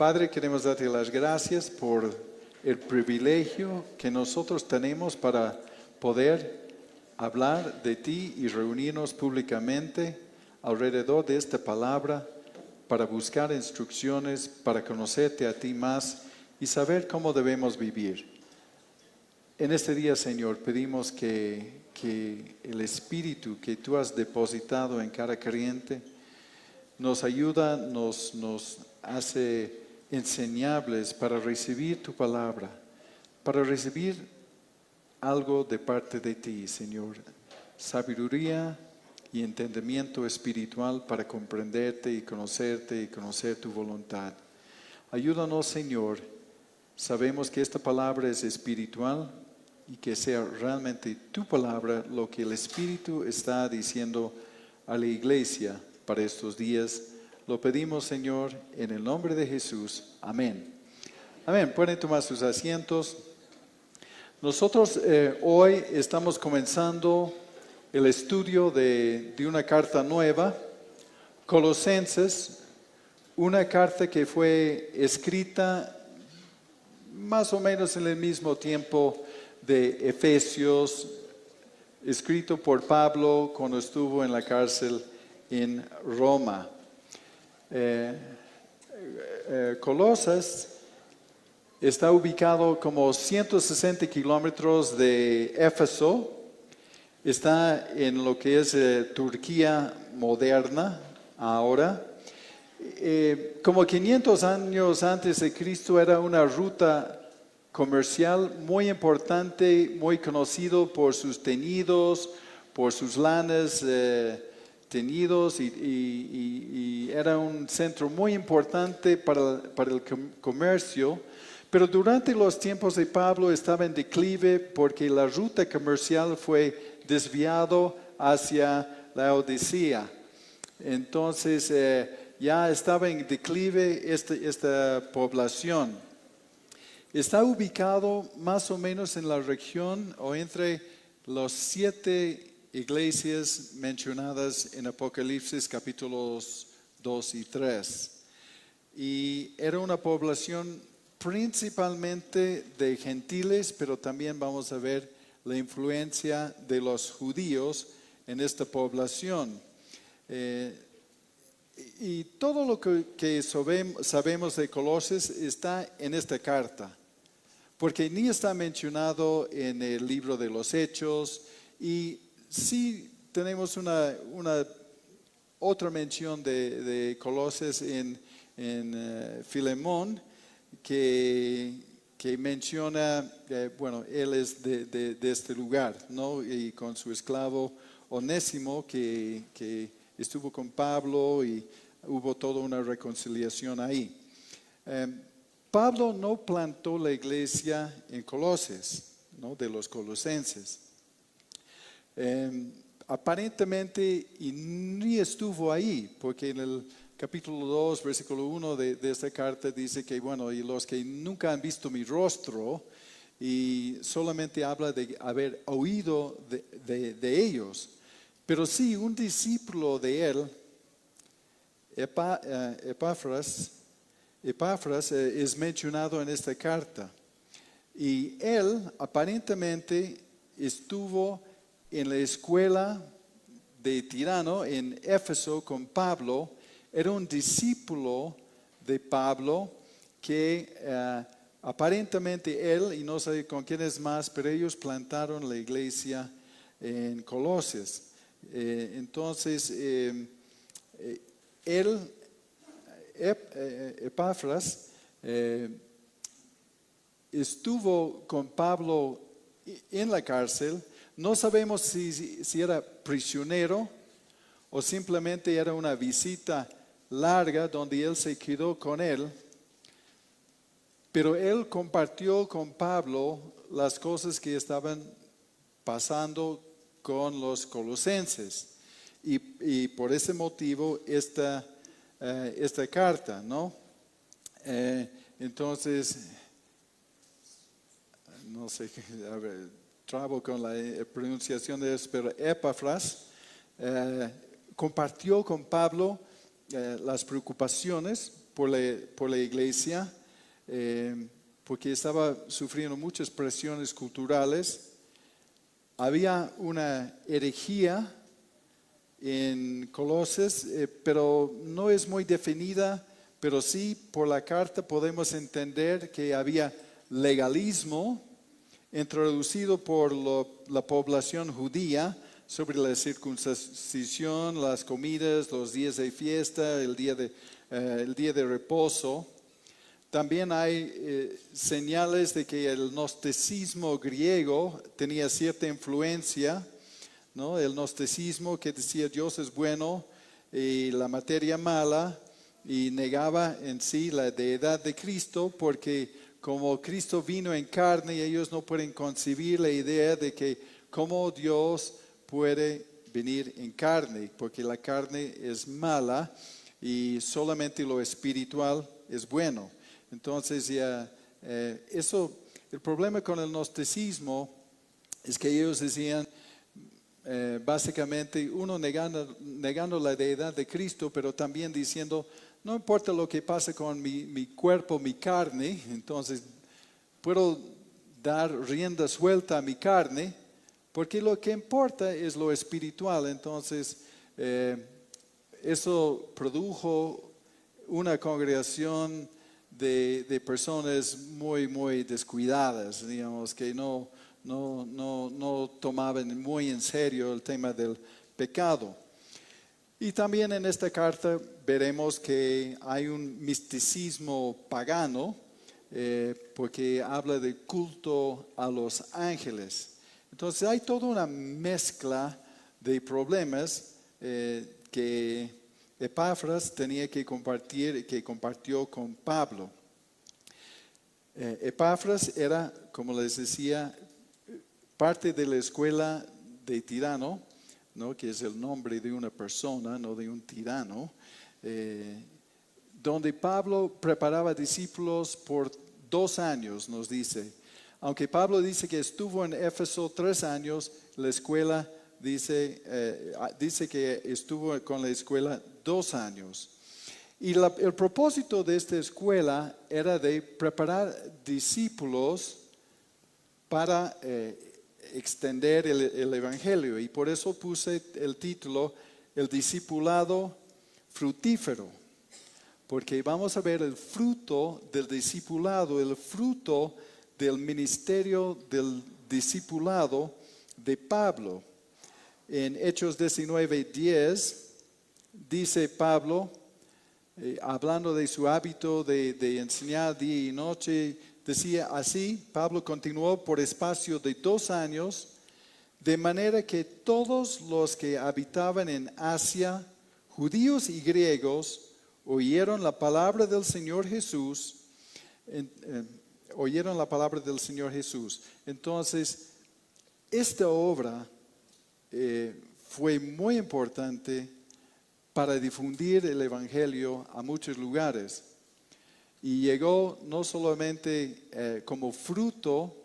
Padre, queremos darte las gracias por el privilegio que nosotros tenemos para poder hablar de ti y reunirnos públicamente alrededor de esta palabra para buscar instrucciones, para conocerte a ti más y saber cómo debemos vivir. En este día, Señor, pedimos que el Espíritu que tú has depositado en cada creyente nos ayuda, nos hace enseñables para recibir tu palabra, para recibir algo de parte de ti, Señor. Sabiduría y entendimiento espiritual para comprenderte y conocer tu voluntad. Ayúdanos, Señor. Sabemos que esta palabra es espiritual y que sea realmente tu palabra lo que el Espíritu está diciendo a la iglesia para estos días. Lo pedimos, Señor, en el nombre de Jesús. Amén. Amén. Pueden tomar sus asientos. Nosotros hoy estamos comenzando el estudio de una carta nueva, Colosenses, una carta que fue escrita más o menos en el mismo tiempo de Efesios, escrito por Pablo cuando estuvo en la cárcel en Roma. Colosas está ubicado como 160 kilómetros de Éfeso, está en lo que es Turquía moderna ahora. Como 500 años antes de Cristo era una ruta comercial muy importante, muy conocido por sus teñidos, por sus lanas teñidos y era un centro muy importante para el comercio. Pero durante los tiempos de Pablo estaba en declive porque la ruta comercial fue desviado hacia la Odisea. Entonces ya estaba en declive esta población. Está ubicado más o menos en la región o entre las 7 iglesias mencionadas en Apocalipsis capítulos 2 y 3. Y era una población principalmente de gentiles, pero también vamos a ver la influencia de los judíos en esta población. Y todo lo que sabemos de Colosas está en esta carta, porque ni está mencionado en el libro de los Hechos, y sí tenemos una otra mención de Colosas en Filemón, que menciona, bueno, él es de este lugar, ¿no? Y con su esclavo Onésimo, que estuvo con Pablo y hubo toda una reconciliación ahí. Pablo no plantó la iglesia en Colosas, ¿no? De los colosenses. Aparentemente, y ni estuvo ahí, porque en el capítulo 2, versículo 1 de esta carta dice que, bueno, y los que nunca han visto mi rostro, y solamente habla de haber oído de ellos. Pero sí, un discípulo de él, Epafras, es mencionado en esta carta. Y él aparentemente estuvo en la escuela de Tirano, en Éfeso, con Pablo. Era un discípulo de Pablo que aparentemente él, y no sé con quiénes más, pero ellos plantaron la iglesia en Colosas. Entonces, Epafras, estuvo con Pablo en la cárcel. No sabemos si era prisionero o simplemente era una visita larga donde él se quedó con él, pero él compartió con Pablo las cosas que estaban pasando con los colosenses y por ese motivo esta carta, ¿no? Entonces, no sé, a ver, trabo con la pronunciación de eso, pero Epafras compartió con Pablo las preocupaciones por la iglesia, porque estaba sufriendo muchas presiones culturales. Había una herejía en Colosas, pero no es muy definida, pero sí por la carta podemos entender que había legalismo introducido por la población judía sobre la circuncisión, las comidas, los días de fiesta, el día de reposo. También hay señales de que el gnosticismo griego tenía cierta influencia, ¿no? El gnosticismo que decía Dios es bueno y la materia mala, y negaba en sí la deidad de Cristo, porque como Cristo vino en carne, ellos no pueden concebir la idea de que cómo Dios puede venir en carne, porque la carne es mala y solamente lo espiritual es bueno. Entonces el problema con el gnosticismo es que ellos decían, básicamente, uno negando la deidad de Cristo, pero también diciendo, no importa lo que pase con mi cuerpo, mi carne, entonces puedo dar rienda suelta a mi carne, porque lo que importa es lo espiritual. Entonces, eso produjo una congregación de personas muy, muy descuidadas, digamos, que no tomaban muy en serio el tema del pecado. Y también en esta carta veremos que hay un misticismo pagano, porque habla de culto a los ángeles. Entonces hay toda una mezcla de problemas que Epafras tenía que compartir, que compartió con Pablo. Epafras era, como les decía, parte de la escuela de Tirano, ¿no? Que es el nombre de una persona, no de un tirano, donde Pablo preparaba discípulos por 2 años, nos dice. Aunque Pablo dice que estuvo en Éfeso 3 años, la escuela dice que estuvo con la escuela 2 años. Y el propósito de esta escuela era de preparar discípulos para extender el evangelio, y por eso puse el título El discipulado fructífero, porque vamos a ver el fruto del discipulado, el fruto del ministerio del discipulado de Pablo. En Hechos 19:10 dice Pablo, hablando de su hábito de enseñar día y noche, decía así: Pablo continuó por espacio de 2 años, de manera que todos los que habitaban en Asia, judíos y griegos, oyeron la palabra del Señor Jesús. Entonces, esta obra fue muy importante para difundir el evangelio a muchos lugares. Y llegó no solamente como fruto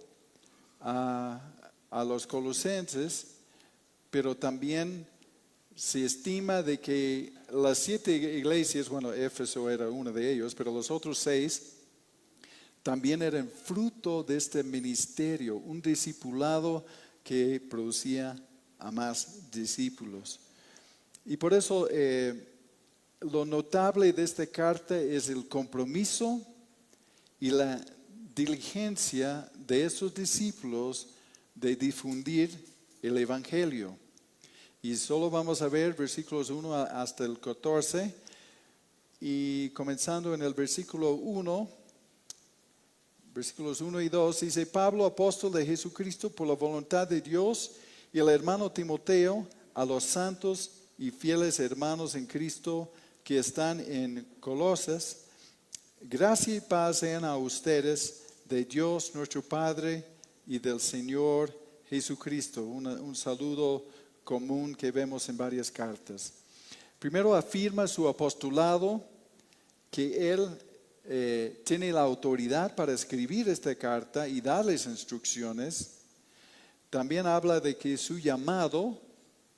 a los colosenses, pero también se estima de que las 7 iglesias, bueno, Éfeso era una de ellos, pero los otros 6 también eran fruto de este ministerio, un discipulado que producía a más discípulos. Y por eso lo notable de esta carta es el compromiso y la diligencia de esos discípulos de difundir el evangelio. Y solo vamos a ver versículos 1 hasta el 14, y comenzando en el versículo 1, versículos 1 y 2, dice: Pablo, apóstol de Jesucristo por la voluntad de Dios, y el hermano Timoteo, a los santos y fieles hermanos en Cristo que están en Colosas, gracia y paz sean a ustedes de Dios nuestro Padre y del Señor Jesucristo. Un saludo común que vemos en varias cartas. Primero afirma su apostolado, que él tiene la autoridad para escribir esta carta y darles instrucciones. También habla de que su llamado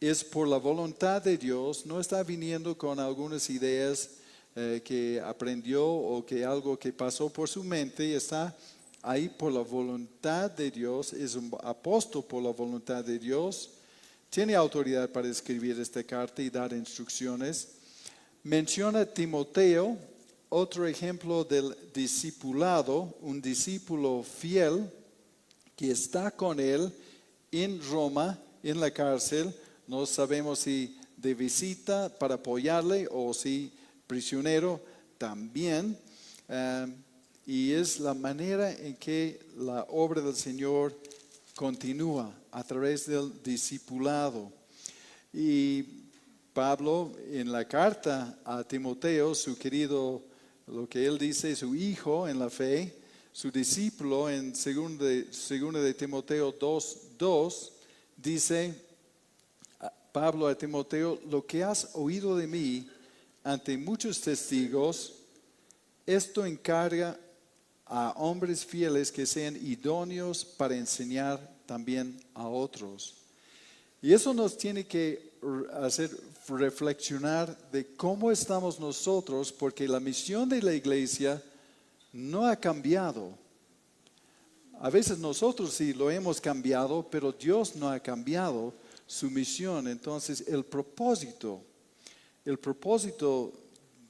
es por la voluntad de Dios, no está viniendo con algunas ideas que aprendió o que algo que pasó por su mente, está ahí por la voluntad de Dios, es un apóstol por la voluntad de Dios, tiene autoridad para escribir esta carta y dar instrucciones. Menciona a Timoteo, otro ejemplo del discipulado, un discípulo fiel que está con él en Roma, en la cárcel. No sabemos si de visita para apoyarle o si prisionero también. Y es la manera en que la obra del Señor continúa a través del discipulado. Y Pablo en la carta a Timoteo, su querido, lo que él dice, su hijo en la fe, su discípulo en 2 de Timoteo 2:2, dice Pablo a Timoteo: lo que has oído de mí ante muchos testigos, esto encarga a hombres fieles que sean idóneos para enseñar también a otros. Y eso nos tiene que hacer reflexionar de cómo estamos nosotros, porque la misión de la iglesia no ha cambiado. A veces nosotros sí lo hemos cambiado, pero Dios no ha cambiado su misión. Entonces el propósito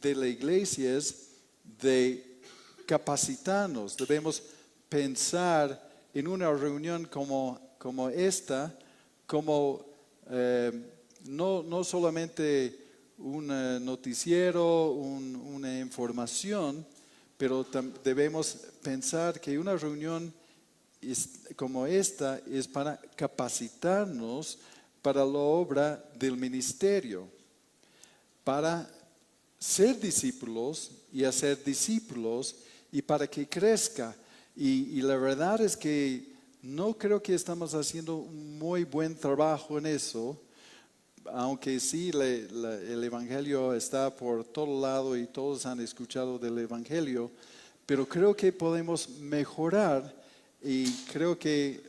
de la iglesia es de capacitarnos. Debemos pensar en una reunión como esta, como no solamente un noticiero, una información, pero debemos pensar que una reunión como esta es para capacitarnos para la obra del ministerio, para ser discípulos y hacer discípulos y para que crezca. Y la verdad es que no creo que estamos haciendo un muy buen trabajo en eso, aunque sí el Evangelio está por todo lado y todos han escuchado del Evangelio, pero creo que podemos mejorar y creo que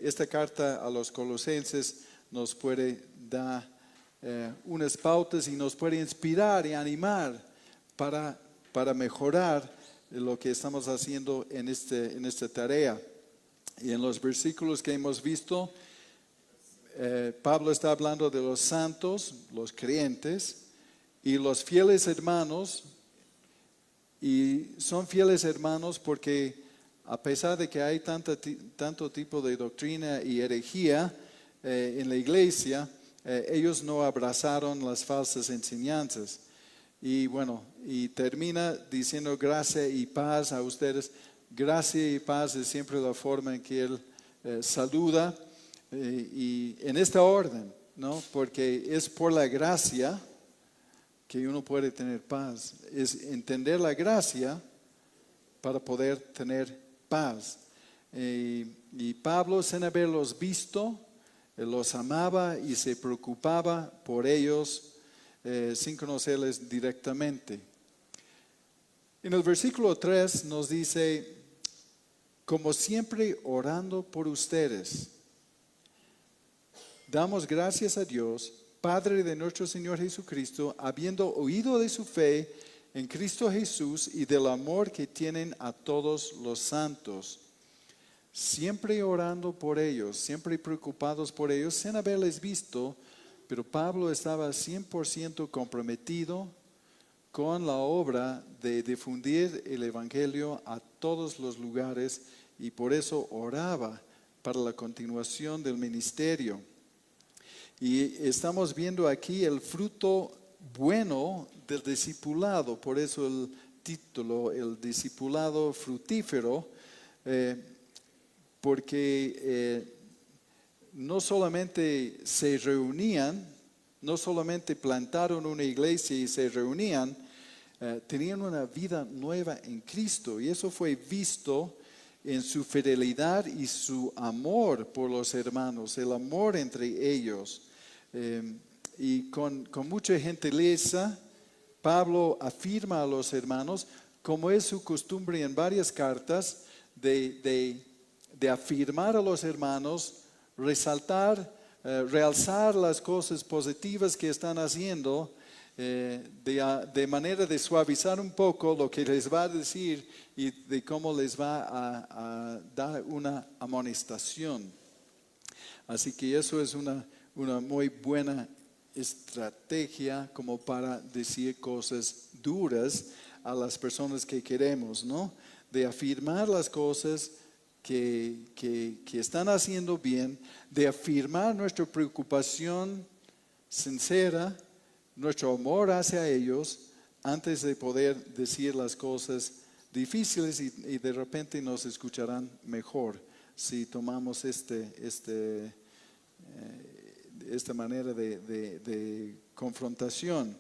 esta carta a los Colosenses nos puede dar unas pautas y nos puede inspirar y animar para mejorar lo que estamos haciendo en esta tarea. Y en los versículos que hemos visto, Pablo está hablando de los santos, los creyentes y los fieles hermanos. Y son fieles hermanos porque a pesar de que hay tanto tipo de doctrina y herejía en la iglesia, ellos no abrazaron las falsas enseñanzas. Y bueno, y termina diciendo gracia y paz a ustedes. Gracia y paz es siempre la forma en que él saluda, y en esta orden, ¿no? Porque es por la gracia que uno puede tener paz. Es entender la gracia para poder tener paz. Y Pablo, sin haberlos visto, los amaba y se preocupaba por ellos sin conocerles directamente. En el versículo 3 nos dice: como siempre orando por ustedes, damos gracias a Dios, Padre de nuestro Señor Jesucristo, habiendo oído de su fe en Cristo Jesús y del amor que tienen a todos los santos. Siempre orando por ellos, siempre preocupados por ellos, sin haberles visto, pero Pablo estaba 100% comprometido con la obra de difundir el Evangelio a todos los lugares, y por eso oraba para la continuación del ministerio. Y estamos viendo aquí el fruto bueno del discipulado, por eso el título, el discipulado fructífero, porque no solamente se reunían, no solamente plantaron una iglesia y se reunían, tenían una vida nueva en Cristo, y eso fue visto en su fidelidad y su amor por los hermanos, el amor entre ellos. Y con mucha gentileza, Pablo afirma a los hermanos, como es su costumbre en varias cartas, de afirmar a los hermanos, resaltar, realzar las cosas positivas que están haciendo, de manera de suavizar un poco lo que les va a decir y de cómo les va a dar una amonestación. Así que eso es una muy buena estrategia como para decir cosas duras a las personas que queremos, ¿no? De afirmar las cosas que están haciendo bien, de afirmar nuestra preocupación sincera, nuestro amor hacia ellos, antes de poder decir las cosas difíciles y de repente nos escucharán mejor si tomamos esta manera de confrontación.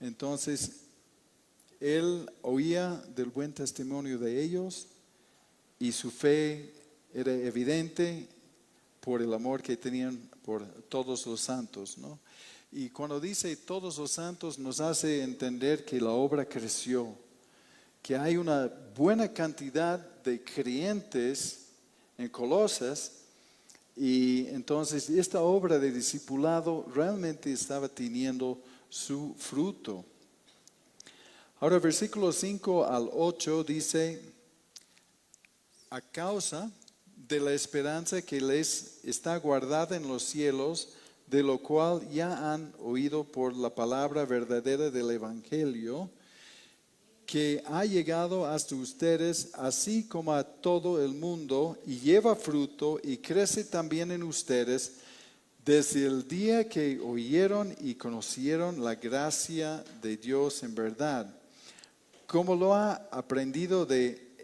Entonces, él oía del buen testimonio de ellos y su fe era evidente por el amor que tenían por todos los santos, ¿no? Y cuando dice todos los santos nos hace entender que la obra creció, que hay una buena cantidad de creyentes en Colosas y entonces esta obra de discipulado realmente estaba teniendo su fruto. Ahora versículos 5 al 8 dice, a causa de la esperanza que les está guardada en los cielos, de lo cual ya han oído por la palabra verdadera del Evangelio, que ha llegado hasta ustedes, así como a todo el mundo, y lleva fruto y crece también en ustedes, desde el día que oyeron y conocieron la gracia de Dios en verdad, como lo ha aprendido de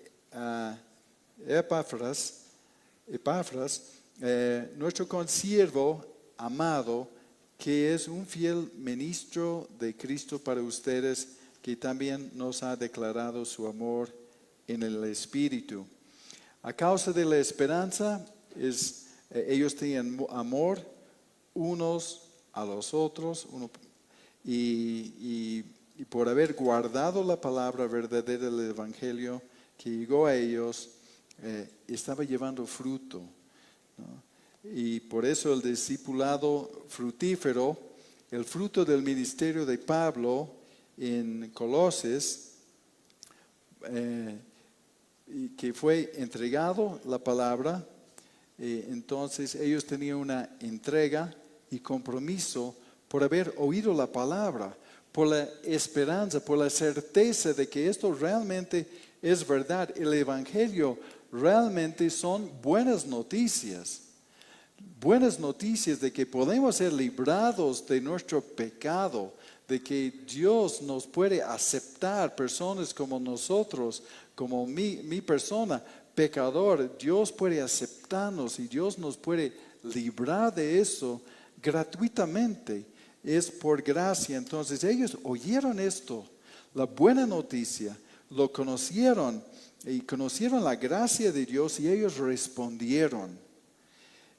Epafras, nuestro consiervo amado, que es un fiel ministro de Cristo para ustedes, que también nos ha declarado su amor en el Espíritu. A causa de la esperanza, ellos tenían amor unos a los otros, y por haber guardado la palabra verdadera del Evangelio que llegó a ellos, estaba llevando fruto, ¿no? Y por eso el discipulado fructífero, el fruto del ministerio de Pablo en Colosas, que fue entregado la palabra, entonces ellos tenían una entrega y compromiso por haber oído la palabra, por la esperanza, por la certeza de que esto realmente es verdad. El Evangelio realmente son buenas noticias de que podemos ser librados de nuestro pecado, de que Dios nos puede aceptar personas como nosotros, como mi persona, pecador. Dios puede aceptarnos y Dios nos puede librar de eso gratuitamente. Es por gracia. Entonces ellos oyeron esto, la buena noticia, lo conocieron y conocieron la gracia de Dios y ellos respondieron.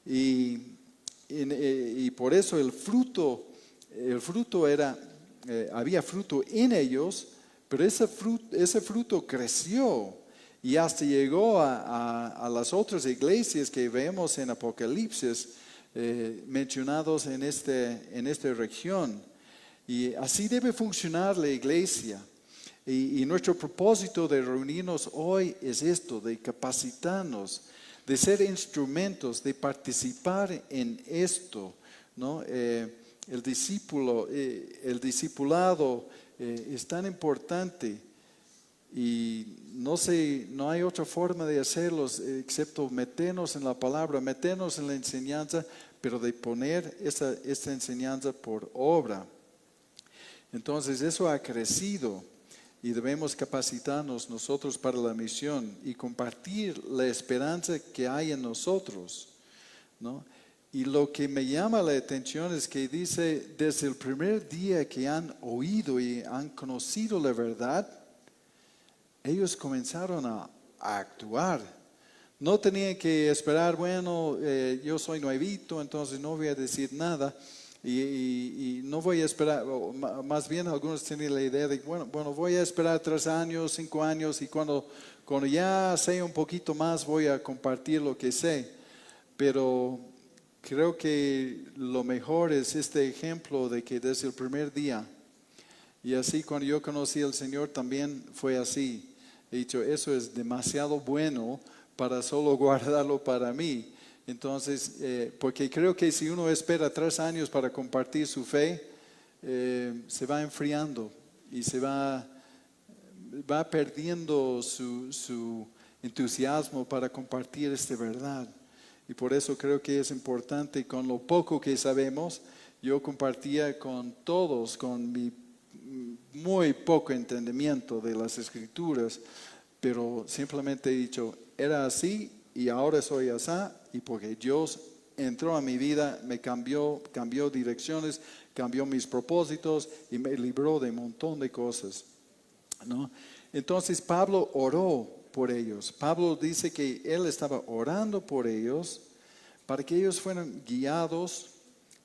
Y por eso el fruto era, había fruto en ellos, pero ese fruto creció y hasta llegó a las otras iglesias que vemos en Apocalipsis, mencionados en esta región. Y así debe funcionar la iglesia. Y nuestro propósito de reunirnos hoy es esto, de capacitarnos, de ser instrumentos, de participar en esto, ¿no? El discipulado es tan importante y no hay otra forma de hacerlo excepto meternos en la palabra, meternos en la enseñanza, pero de poner esta enseñanza por obra. Entonces eso ha crecido. Y debemos capacitarnos nosotros para la misión y compartir la esperanza que hay en nosotros, ¿no? Y lo que me llama la atención es que dice, desde el primer día que han oído y han conocido la verdad, ellos comenzaron a actuar. No tenían que esperar, bueno, yo soy nuevito, entonces no voy a decir nada. Y no voy a esperar, más bien algunos tienen la idea de, bueno, voy a esperar 3 años, 5 años y cuando ya sé un poquito más voy a compartir lo que sé. Pero creo que lo mejor es este ejemplo de que desde el primer día Y así cuando yo conocí al Señor también fue así. He dicho, eso es demasiado bueno para solo guardarlo para mí. Entonces, porque creo que si uno espera 3 años para compartir su fe, se va enfriando y va perdiendo su entusiasmo para compartir esta verdad. Y por eso creo que es importante, con lo poco que sabemos, yo compartía con todos, con mi muy poco entendimiento de las Escrituras, pero simplemente he dicho, era así y ahora soy así, y porque Dios entró a mi vida, me cambió direcciones, cambió mis propósitos y me libró de un montón de cosas, ¿no? Entonces Pablo oró por ellos. Pablo dice que él estaba orando por ellos para que ellos fueran guiados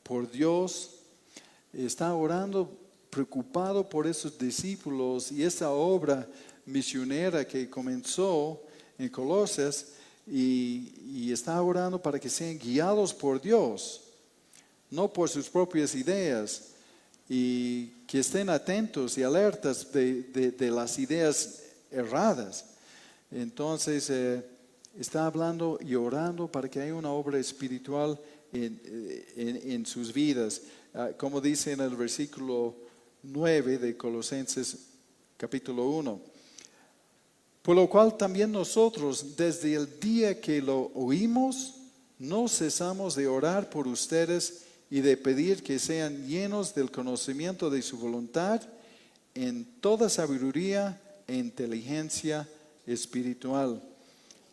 por Dios. Está orando preocupado por esos discípulos y esa obra misionera que comenzó en Colosas, y está orando para que sean guiados por Dios, no por sus propias ideas, y que estén atentos y alertas de las ideas erradas. Entonces está hablando y orando para que haya una obra espiritual en sus vidas, como dice en el versículo 9 de Colosenses capítulo 1. Por lo cual también nosotros, desde el día que lo oímos, no cesamos de orar por ustedes y de pedir que sean llenos del conocimiento de su voluntad en toda sabiduría e inteligencia espiritual.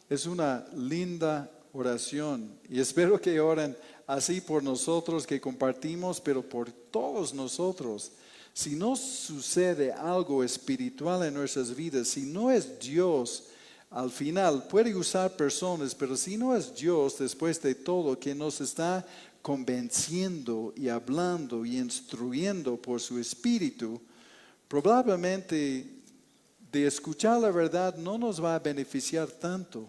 Es una linda oración y espero que oren así por nosotros que compartimos, pero por todos nosotros. Si no sucede algo espiritual en nuestras vidas, si no es Dios, al final puede usar personas, pero si no es Dios, después de todo, que nos está convenciendo y hablando y instruyendo por su espíritu, probablemente de escuchar la verdad no nos va a beneficiar tanto,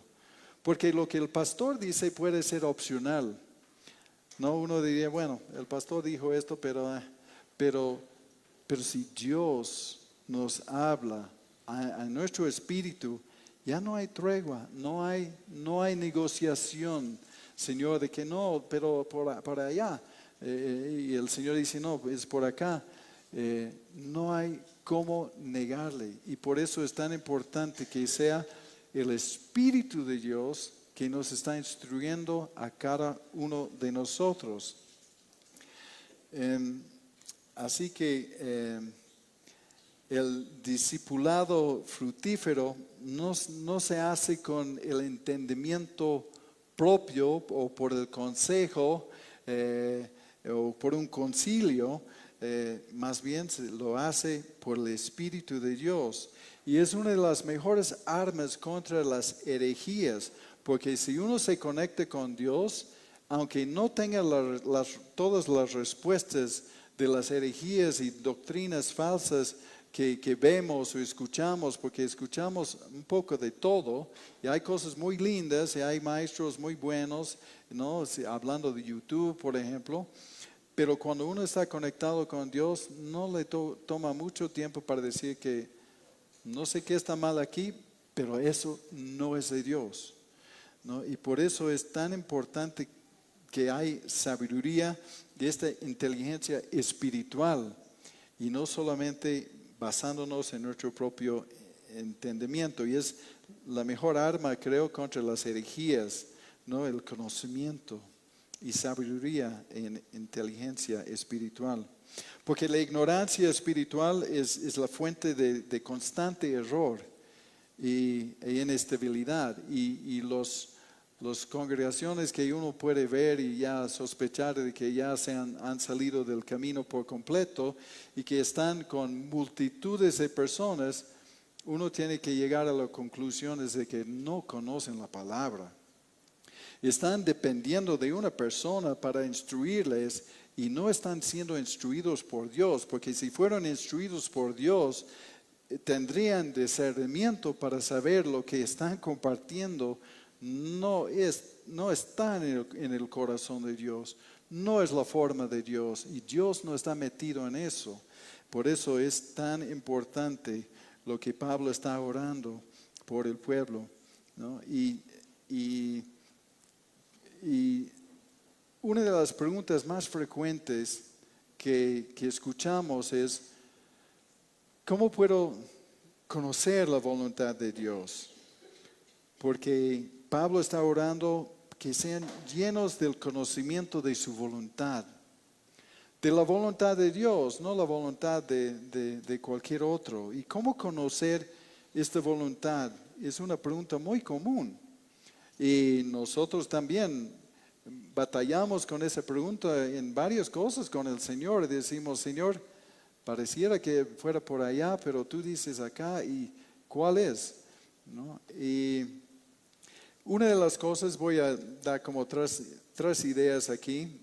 porque lo que el pastor dice puede ser opcional. No, uno diría, bueno, el pastor dijo esto, pero si Dios nos habla a nuestro espíritu, ya no hay tregua, no hay negociación, Señor, de que no, pero por allá. Y el Señor dice, no, es por acá. No hay cómo negarle. Y por eso es tan importante que sea el Espíritu de Dios que nos está instruyendo a cada uno de nosotros. Así que el discipulado fructífero no se hace con el entendimiento propio o por el consejo o por un concilio, más bien se lo hace por el Espíritu de Dios. Y es una de las mejores armas contra las herejías, porque si uno se conecta con Dios, aunque no tenga todas las respuestas de las herejías y doctrinas falsas que vemos o escuchamos, porque escuchamos un poco de todo, y hay cosas muy lindas, y hay maestros muy buenos, ¿no? Hablando de YouTube, por ejemplo, pero cuando uno está conectado con Dios, no le toma mucho tiempo para decir que no sé qué está mal aquí, pero eso no es de Dios, ¿no? Y por eso es tan importante que hay sabiduría de esta inteligencia espiritual y no solamente basándonos en nuestro propio entendimiento. Y es la mejor arma, creo, contra las herejías, ¿no? El conocimiento y sabiduría en inteligencia espiritual. Porque la ignorancia espiritual es la fuente de constante error y inestabilidad. Y las congregaciones que uno puede ver y ya sospechar de que ya han salido del camino por completo y que están con multitudes de personas, uno tiene que llegar a las conclusiones de que no conocen la palabra. Están dependiendo de una persona para instruirles y no están siendo instruidos por Dios, porque si fueran instruidos por Dios, tendrían discernimiento para saber lo que están compartiendo no está en el corazón de Dios, no es la forma de Dios y Dios no está metido en eso. Por eso es tan importante lo que Pablo está orando por el pueblo, ¿no? Y una de las preguntas más frecuentes que escuchamos es, ¿cómo puedo conocer la voluntad de Dios? Porque Pablo está orando que sean llenos del conocimiento de su voluntad, de la voluntad de Dios, no la voluntad de cualquier otro. ¿Y cómo conocer esta voluntad? Es una pregunta muy común. Y nosotros también batallamos con esa pregunta en varias cosas con el Señor. Decimos, Señor, pareciera que fuera por allá, pero tú dices acá, ¿y cuál es? ¿No? Y una de las cosas, voy a dar como tres ideas aquí.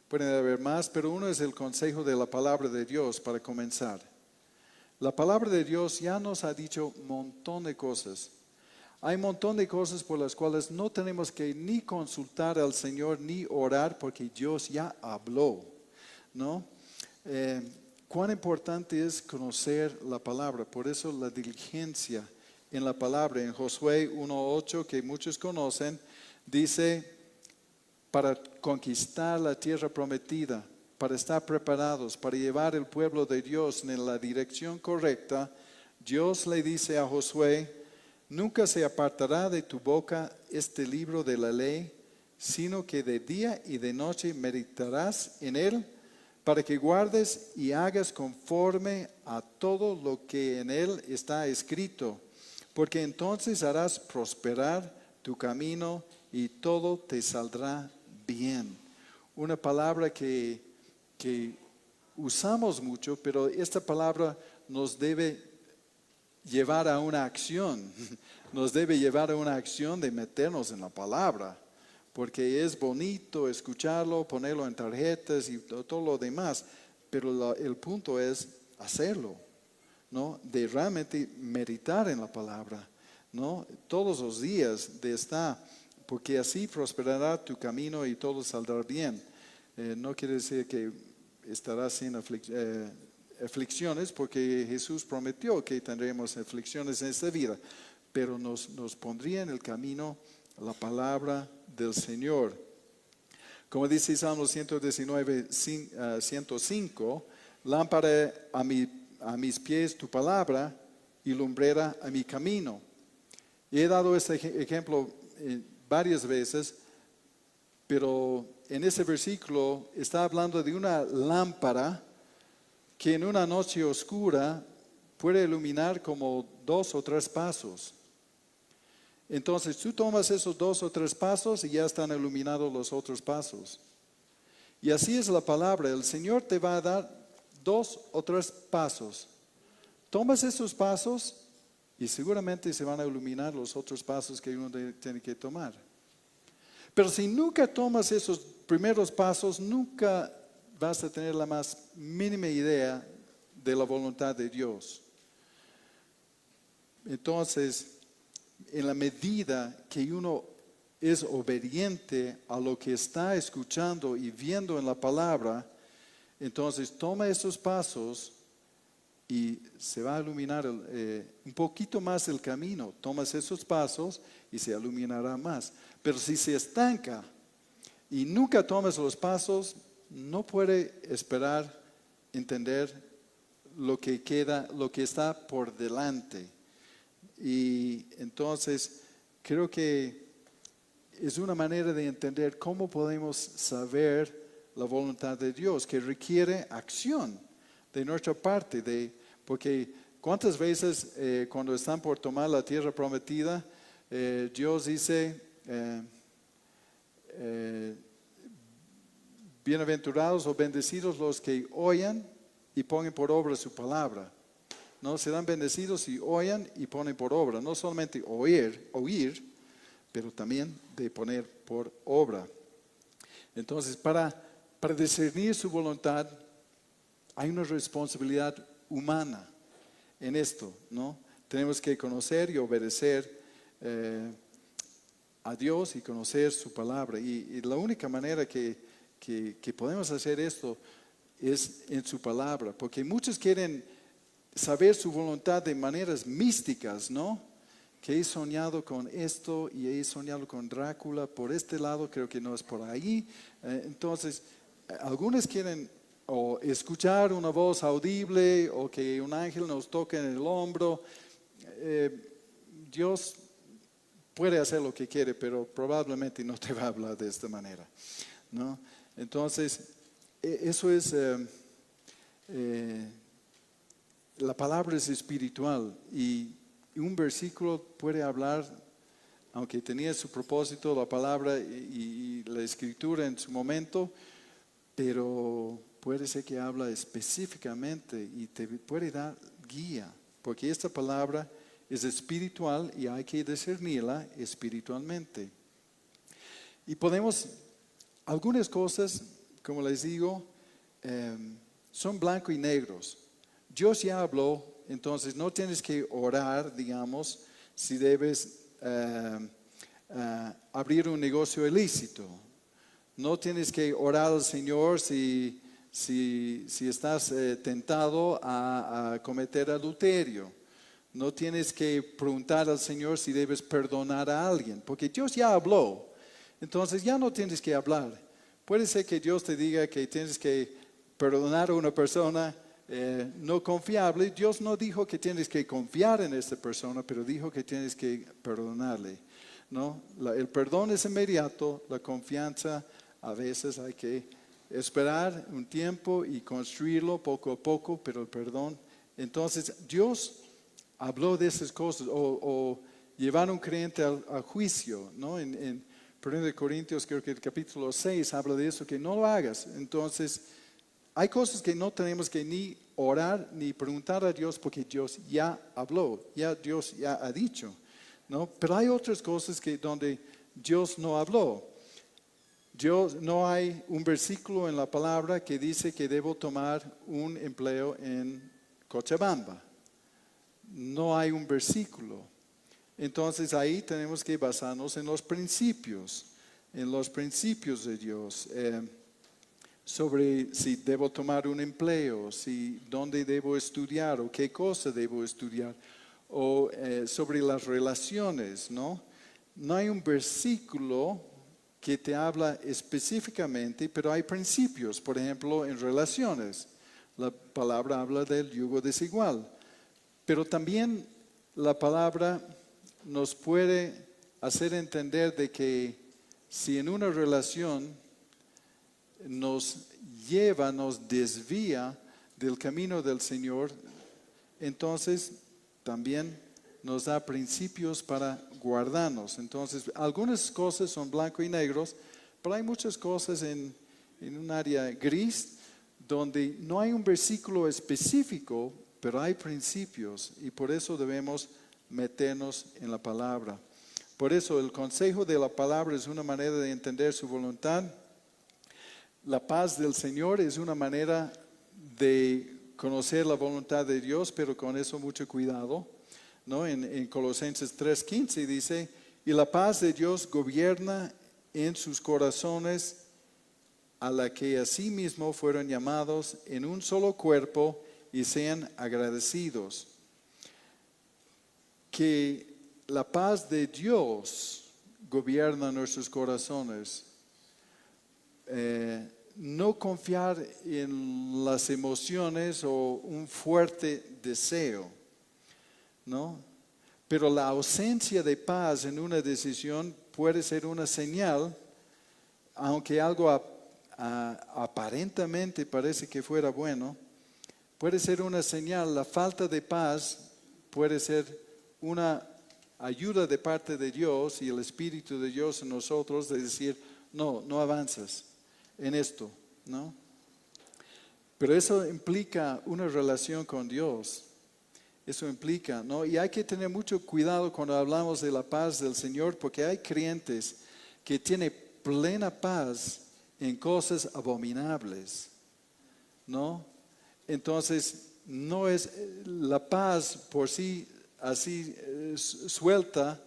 Pueden haber más, pero uno es el consejo de la palabra de Dios para comenzar. La palabra de Dios ya nos ha dicho un montón de cosas. Hay un montón de cosas por las cuales no tenemos que ni consultar al Señor ni orar porque Dios ya habló, ¿no? Cuán importante es conocer la palabra. Por eso la diligencia en la palabra. En Josué 1:8, que muchos conocen, dice, para conquistar la tierra prometida, para estar preparados, para llevar el pueblo de Dios en la dirección correcta, Dios le dice a Josué, nunca se apartará de tu boca este libro de la ley, sino que de día y de noche meditarás en él, para que guardes y hagas conforme a todo lo que en él está escrito, porque entonces harás prosperar tu camino y todo te saldrá bien. Una palabra que usamos mucho, pero esta palabra nos debe llevar a una acción. Nos debe llevar a una acción de meternos en la palabra, porque es bonito escucharlo, ponerlo en tarjetas y todo lo demás, pero el punto es hacerlo, ¿no? De realmente meditar en la palabra, ¿no? Todos los días de estar, porque así prosperará tu camino y todo saldrá bien. No quiere decir que estarás sin aflicciones, porque Jesús prometió que tendremos aflicciones en esta vida, pero nos pondría en el camino la palabra del Señor. Como dice Salmo 119, 105, lámpara a mis pies tu palabra y lumbrera a mi camino. Y he dado este ejemplo varias veces, pero en ese versículo está hablando de una lámpara que en una noche oscura puede iluminar como 2 o 3 pasos. Entonces tú tomas esos 2 o 3 pasos y ya están iluminados los otros pasos. Y así es la palabra. El Señor te va a dar 2 o 3 pasos. Tomas esos pasos y seguramente se van a iluminar los otros pasos que uno tiene que tomar. Pero si nunca tomas esos primeros pasos, nunca vas a tener la más mínima idea de la voluntad de Dios. Entonces, en la medida que uno es obediente a lo que está escuchando y viendo en la palabra, entonces toma esos pasos y se va a iluminar un poquito más el camino. Tomas esos pasos y se iluminará más. Pero si se estanca y nunca tomas los pasos, no puede esperar entender lo que queda, lo que está por delante. Y entonces creo que es una manera de entender cómo podemos saber la voluntad de Dios, que requiere acción de nuestra parte, porque cuántas veces cuando están por tomar la tierra prometida, Dios dice, bienaventurados o bendecidos los que oyen y ponen por obra su palabra. No serán bendecidos si oyen y ponen por obra, no solamente oír, pero también de poner por obra. Entonces, para discernir su voluntad, hay una responsabilidad humana en esto, ¿no? Tenemos que conocer y obedecer a Dios y conocer su palabra. Y la única manera que podemos hacer esto es en su palabra, porque muchos quieren saber su voluntad de maneras místicas, ¿no? Que he soñado con esto y he soñado con Drácula por este lado, creo que no es por ahí. Entonces, algunos quieren o escuchar una voz audible o que un ángel nos toque en el hombro. Dios puede hacer lo que quiere, pero probablemente no te va a hablar de esta manera, ¿no? Entonces, eso es, la palabra es espiritual y un versículo puede hablar, aunque tenía su propósito, la palabra y la escritura en su momento, pero puede ser que habla específicamente y te puede dar guía, porque esta palabra es espiritual y hay que discernirla espiritualmente. Y podemos, algunas cosas, como les digo, son blanco y negros. Dios ya habló, entonces no tienes que orar, digamos, si debes abrir un negocio ilícito. No tienes que orar al Señor si estás tentado a cometer adulterio. No tienes que preguntar al Señor si debes perdonar a alguien, porque Dios ya habló. Entonces ya no tienes que hablar. Puede ser que Dios te diga que tienes que perdonar a una persona no confiable. Dios no dijo que tienes que confiar en esta persona, pero dijo que tienes que perdonarle, ¿no? El perdón es inmediato, la confianza a veces hay que esperar un tiempo y construirlo poco a poco, pero el perdón. Entonces Dios habló de esas cosas o llevar a un creyente a juicio, ¿no? En 1 Corintios, creo que el capítulo 6 habla de eso, que no lo hagas. Entonces, hay cosas que no tenemos que ni orar ni preguntar a Dios porque Dios ya habló, Dios ya ha dicho, ¿no? Pero hay otras cosas donde Dios no habló. No hay un versículo en la palabra que dice que debo tomar un empleo en Cochabamba. No hay un versículo. Entonces ahí tenemos que basarnos en los principios de Dios. Sobre si debo tomar un empleo, dónde debo estudiar o qué cosa debo estudiar, o sobre las relaciones, ¿no? No hay un versículo que te habla específicamente, pero hay principios. Por ejemplo, en relaciones, la palabra habla del yugo desigual. Pero también la palabra nos puede hacer entender de que si en una relación nos desvía del camino del Señor, entonces también nos da principios para guardarnos. Entonces, algunas cosas son blanco y negros, pero hay muchas cosas en un área gris donde no hay un versículo específico, pero hay principios y por eso debemos meternos en la palabra. Por eso el consejo de la palabra es una manera de entender su voluntad. La paz del Señor es una manera de conocer la voluntad de Dios, pero con eso mucho cuidado, ¿no? En Colosenses 3:15 dice, y la paz de Dios gobierna en sus corazones, a la que asimismo fueron llamados en un solo cuerpo, y sean agradecidos. Que la paz de Dios gobierna nuestros corazones. No confiar en las emociones o un fuerte deseo, ¿no? Pero la ausencia de paz en una decisión puede ser una señal, aunque algo aparentemente parece que fuera bueno, puede ser una señal. La falta de paz puede ser una ayuda de parte de Dios y el Espíritu de Dios en nosotros de decir, no avanzas en esto, ¿no? Pero eso implica una relación con Dios. Eso implica, ¿no? Y hay que tener mucho cuidado cuando hablamos de la paz del Señor, porque hay creyentes que tienen plena paz en cosas abominables, ¿no? Entonces, no es la paz por sí así suelta,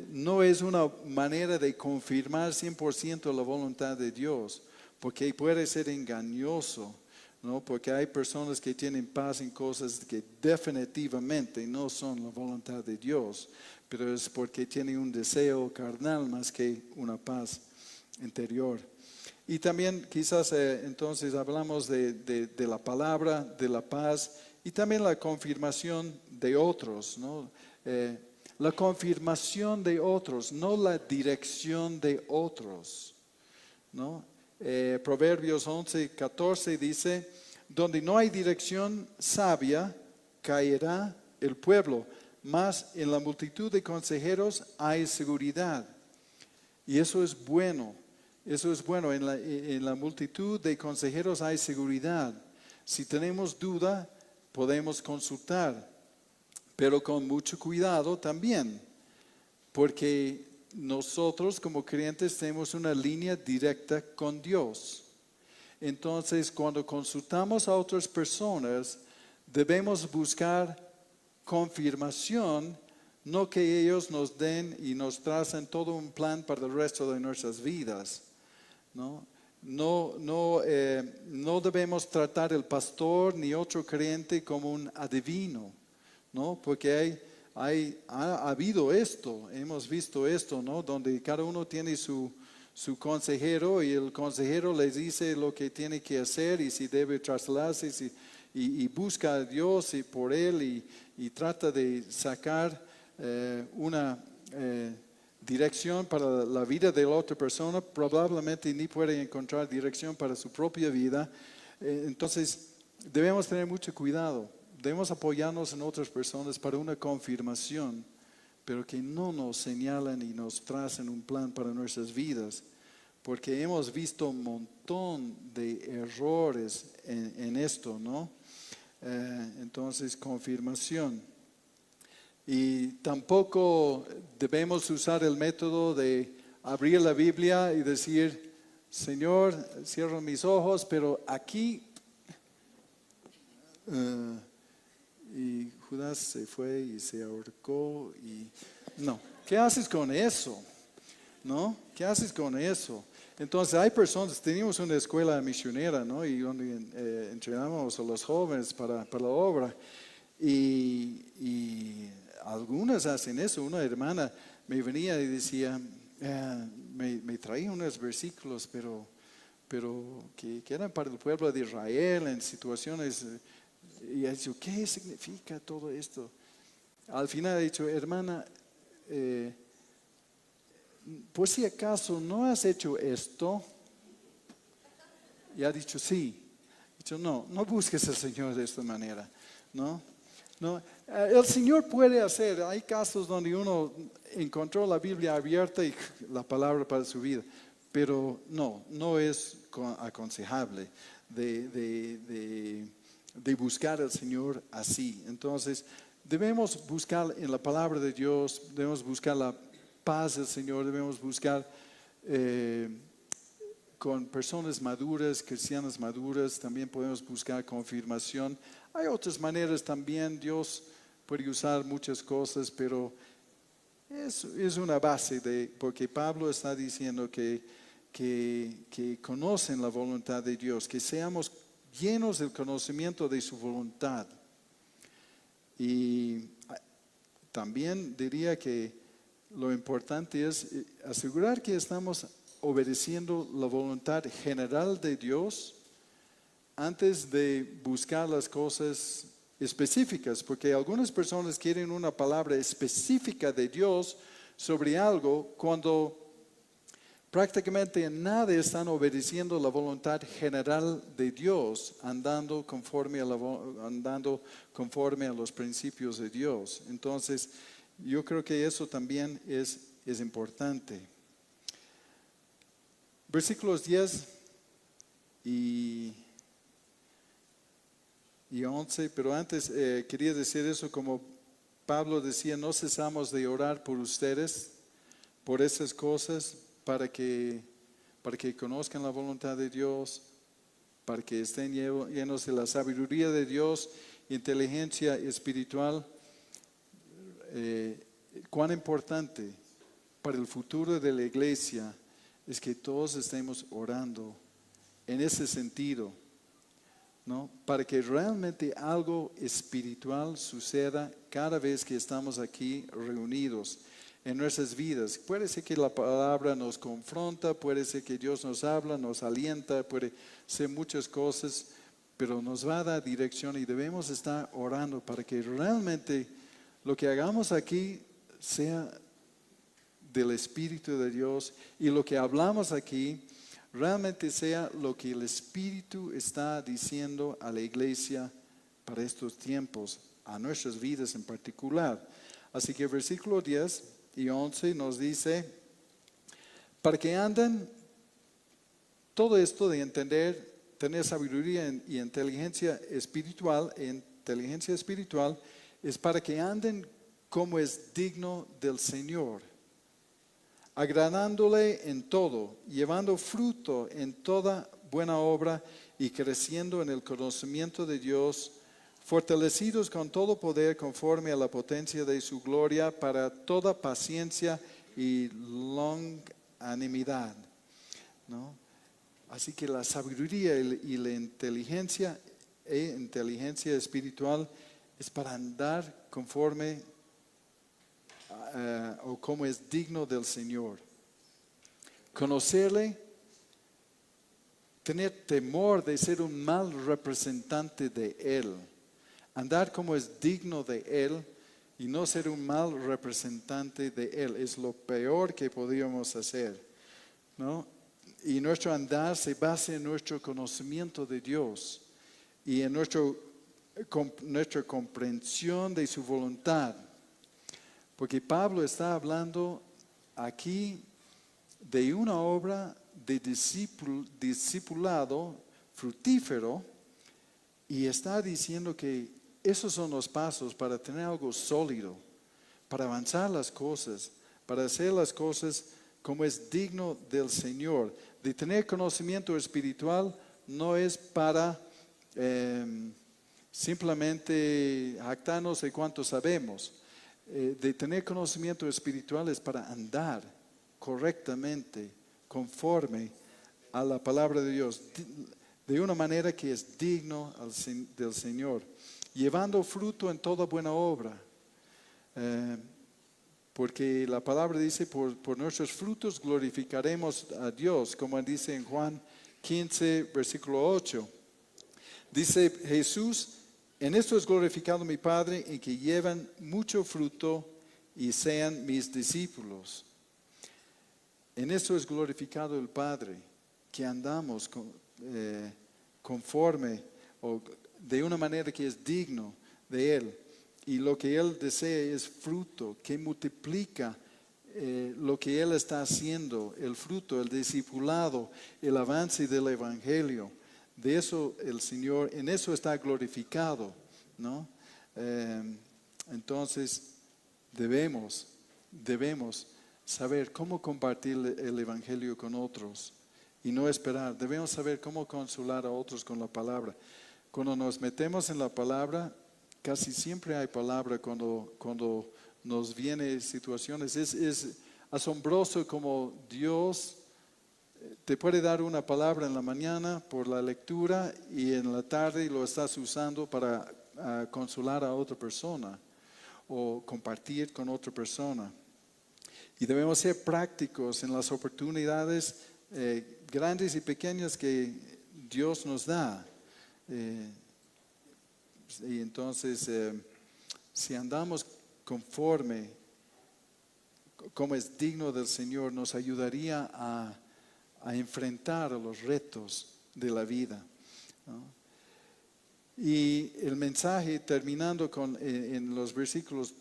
no es una manera de confirmar 100% la voluntad de Dios, porque puede ser engañoso, ¿no? Porque hay personas que tienen paz en cosas que definitivamente no son la voluntad de Dios, pero es porque tienen un deseo carnal más que una paz interior. Y también quizás entonces hablamos de la palabra, de la paz y también la confirmación de otros, ¿no? La confirmación de otros, no la dirección de otros, ¿no? Proverbios 11:14 dice, donde no hay dirección sabia, caerá el pueblo, mas en la multitud de consejeros hay seguridad. Y eso es bueno. Eso es bueno, en la multitud de consejeros hay seguridad. Si tenemos duda, podemos consultar, pero con mucho cuidado también, porque nosotros como creyentes tenemos una línea directa con Dios. Entonces, cuando consultamos a otras personas, debemos buscar confirmación, no que ellos nos den y nos tracen todo un plan para el resto de nuestras vidas. No debemos tratar el pastor ni otro creyente como un adivino, ¿no? Porque ha habido esto, hemos visto esto, ¿no? Donde cada uno tiene su consejero y el consejero les dice lo que tiene que hacer y si debe trasladarse y busca a Dios y por él y trata de sacar una dirección para la vida de la otra persona, probablemente ni puede encontrar dirección para su propia vida. Entonces, debemos tener mucho cuidado. Debemos apoyarnos en otras personas para una confirmación, pero que no nos señalen y nos tracen un plan para nuestras vidas, porque hemos visto un montón de errores en esto, ¿no? Entonces, confirmación. Y tampoco debemos usar el método de abrir la Biblia y decir, Señor, cierro mis ojos, pero aquí, y Judas se fue y se ahorcó y no, ¿qué haces con eso? ¿No? ¿Qué haces con eso? Entonces hay personas, teníamos una escuela misionera, ¿no? Y donde entrenamos a los jóvenes para la obra y algunas hacen eso. Una hermana me venía y decía, me traía unos versículos, pero que eran para el pueblo de Israel en situaciones. Y ha dicho, ¿qué significa todo esto? Al final ha dicho, hermana, por si acaso no has hecho esto. Y ha dicho, sí. Ha dicho, no busques al Señor de esta manera, ¿no? No, el Señor puede hacer, hay casos donde uno encontró la Biblia abierta y la palabra para su vida, pero no es aconsejable de buscar al Señor así. Entonces, debemos buscar en la palabra de Dios, debemos buscar la paz del Señor, debemos buscar con personas maduras, cristianas maduras, también podemos buscar confirmación. Hay otras maneras también, Dios puede usar muchas cosas, pero es una base porque Pablo está diciendo que conocen la voluntad de Dios, que seamos llenos del conocimiento de su voluntad. Y también diría que lo importante es asegurar que estamos obedeciendo la voluntad general de Dios antes de buscar las cosas específicas, porque algunas personas quieren una palabra específica de Dios sobre algo cuando prácticamente en nada están obedeciendo la voluntad general de Dios, andando conforme a los principios de Dios. Entonces, yo creo que eso también es importante. Versículos 10 y 11, pero antes quería decir eso como Pablo decía, no cesamos de orar por ustedes, por esas cosas, para que conozcan la voluntad de Dios, para que estén llenos de la sabiduría de Dios, inteligencia espiritual. Cuán importante para el futuro de la iglesia es que todos estemos orando en ese sentido. ¿no? Para que realmente algo espiritual suceda cada vez que estamos aquí reunidos en nuestras vidas. Puede ser que la palabra nos confronta, puede ser que Dios nos habla, nos alienta, puede ser muchas cosas, pero nos va a dar dirección y debemos estar orando para que realmente lo que hagamos aquí sea del Espíritu de Dios y lo que hablamos aquí realmente sea lo que el Espíritu está diciendo a la iglesia para estos tiempos, a nuestras vidas en particular. Así que versículo 10 y 11 nos dice, para que anden todo esto de entender, tener sabiduría y inteligencia espiritual, es para que anden como es digno del Señor, agradándole en todo, llevando fruto en toda buena obra y creciendo en el conocimiento de Dios, fortalecidos con todo poder conforme a la potencia de su gloria para toda paciencia y longanimidad, ¿no? Así que la sabiduría y la inteligencia espiritual es para andar conforme o como es digno del Señor. Conocerle, tener temor de ser un mal representante de Él. Andar como es digno de Él y no ser un mal representante de Él es lo peor que podríamos hacer, ¿no? Y nuestro andar se basa en nuestro conocimiento de Dios y en nuestra comprensión de su voluntad. Porque Pablo está hablando aquí de una obra de discipulado fructífero y está diciendo que esos son los pasos para tener algo sólido, para avanzar las cosas, para hacer las cosas como es digno del Señor. De tener conocimiento espiritual no es para simplemente jactarnos de cuánto sabemos. De tener conocimiento espiritual es para andar correctamente, conforme a la palabra de Dios, de una manera que es digno del Señor, llevando fruto en toda buena obra. Porque la palabra dice, por nuestros frutos glorificaremos a Dios, como dice en Juan 15, versículo 8. Dice Jesús, en esto es glorificado mi Padre, en que llevan mucho fruto y sean mis discípulos. En esto es glorificado el Padre, que andamos conforme o de una manera que es digno de Él. Y lo que Él desea es fruto, que multiplica lo que Él está haciendo, el fruto, el discipulado, el avance del Evangelio. De eso el Señor, en eso está glorificado, ¿no? Entonces debemos saber cómo compartir el Evangelio con otros y no esperar. Debemos saber cómo consolar a otros con la palabra. Cuando nos metemos en la palabra, casi siempre hay palabra cuando nos vienen situaciones. Es asombroso como Dios te puede dar una palabra en la mañana por la lectura y en la tarde lo estás usando para consolar a otra persona o compartir con otra persona. Y debemos ser prácticos en las oportunidades grandes y pequeñas que Dios nos da. Y entonces, si andamos conforme, como es digno del Señor, nos ayudaría a enfrentar los retos de la vida, ¿no? Y el mensaje, terminando en los versículos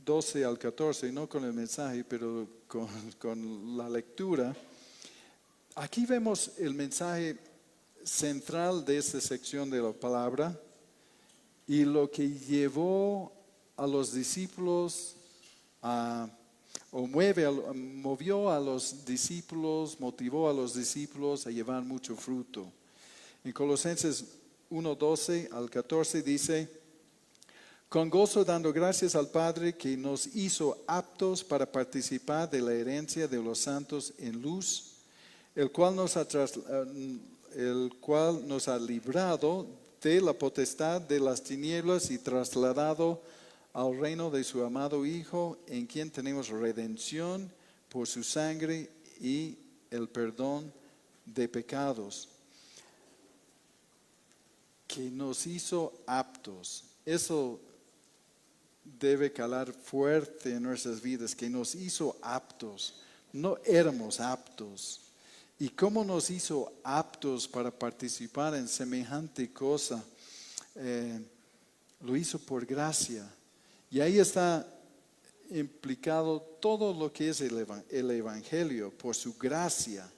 12 al 14, no con el mensaje, pero con la lectura, aquí vemos el mensaje central de esta sección de la palabra y lo que llevó a los discípulos movió a los discípulos, motivó a los discípulos a llevar mucho fruto. En Colosenses 1:12 al 14 dice, con gozo dando gracias al Padre que nos hizo aptos para participar de la herencia de los santos en luz, el cual nos ha el cual nos ha librado de la potestad de las tinieblas y trasladado al reino de su amado Hijo, en quien tenemos redención por su sangre y el perdón de pecados, que nos hizo aptos. Eso debe calar fuerte en nuestras vidas, que nos hizo aptos. No éramos aptos. ¿Y cómo nos hizo aptos para participar en semejante cosa? Lo hizo por gracia. Y ahí está implicado todo lo que es el Evangelio, por su gracia,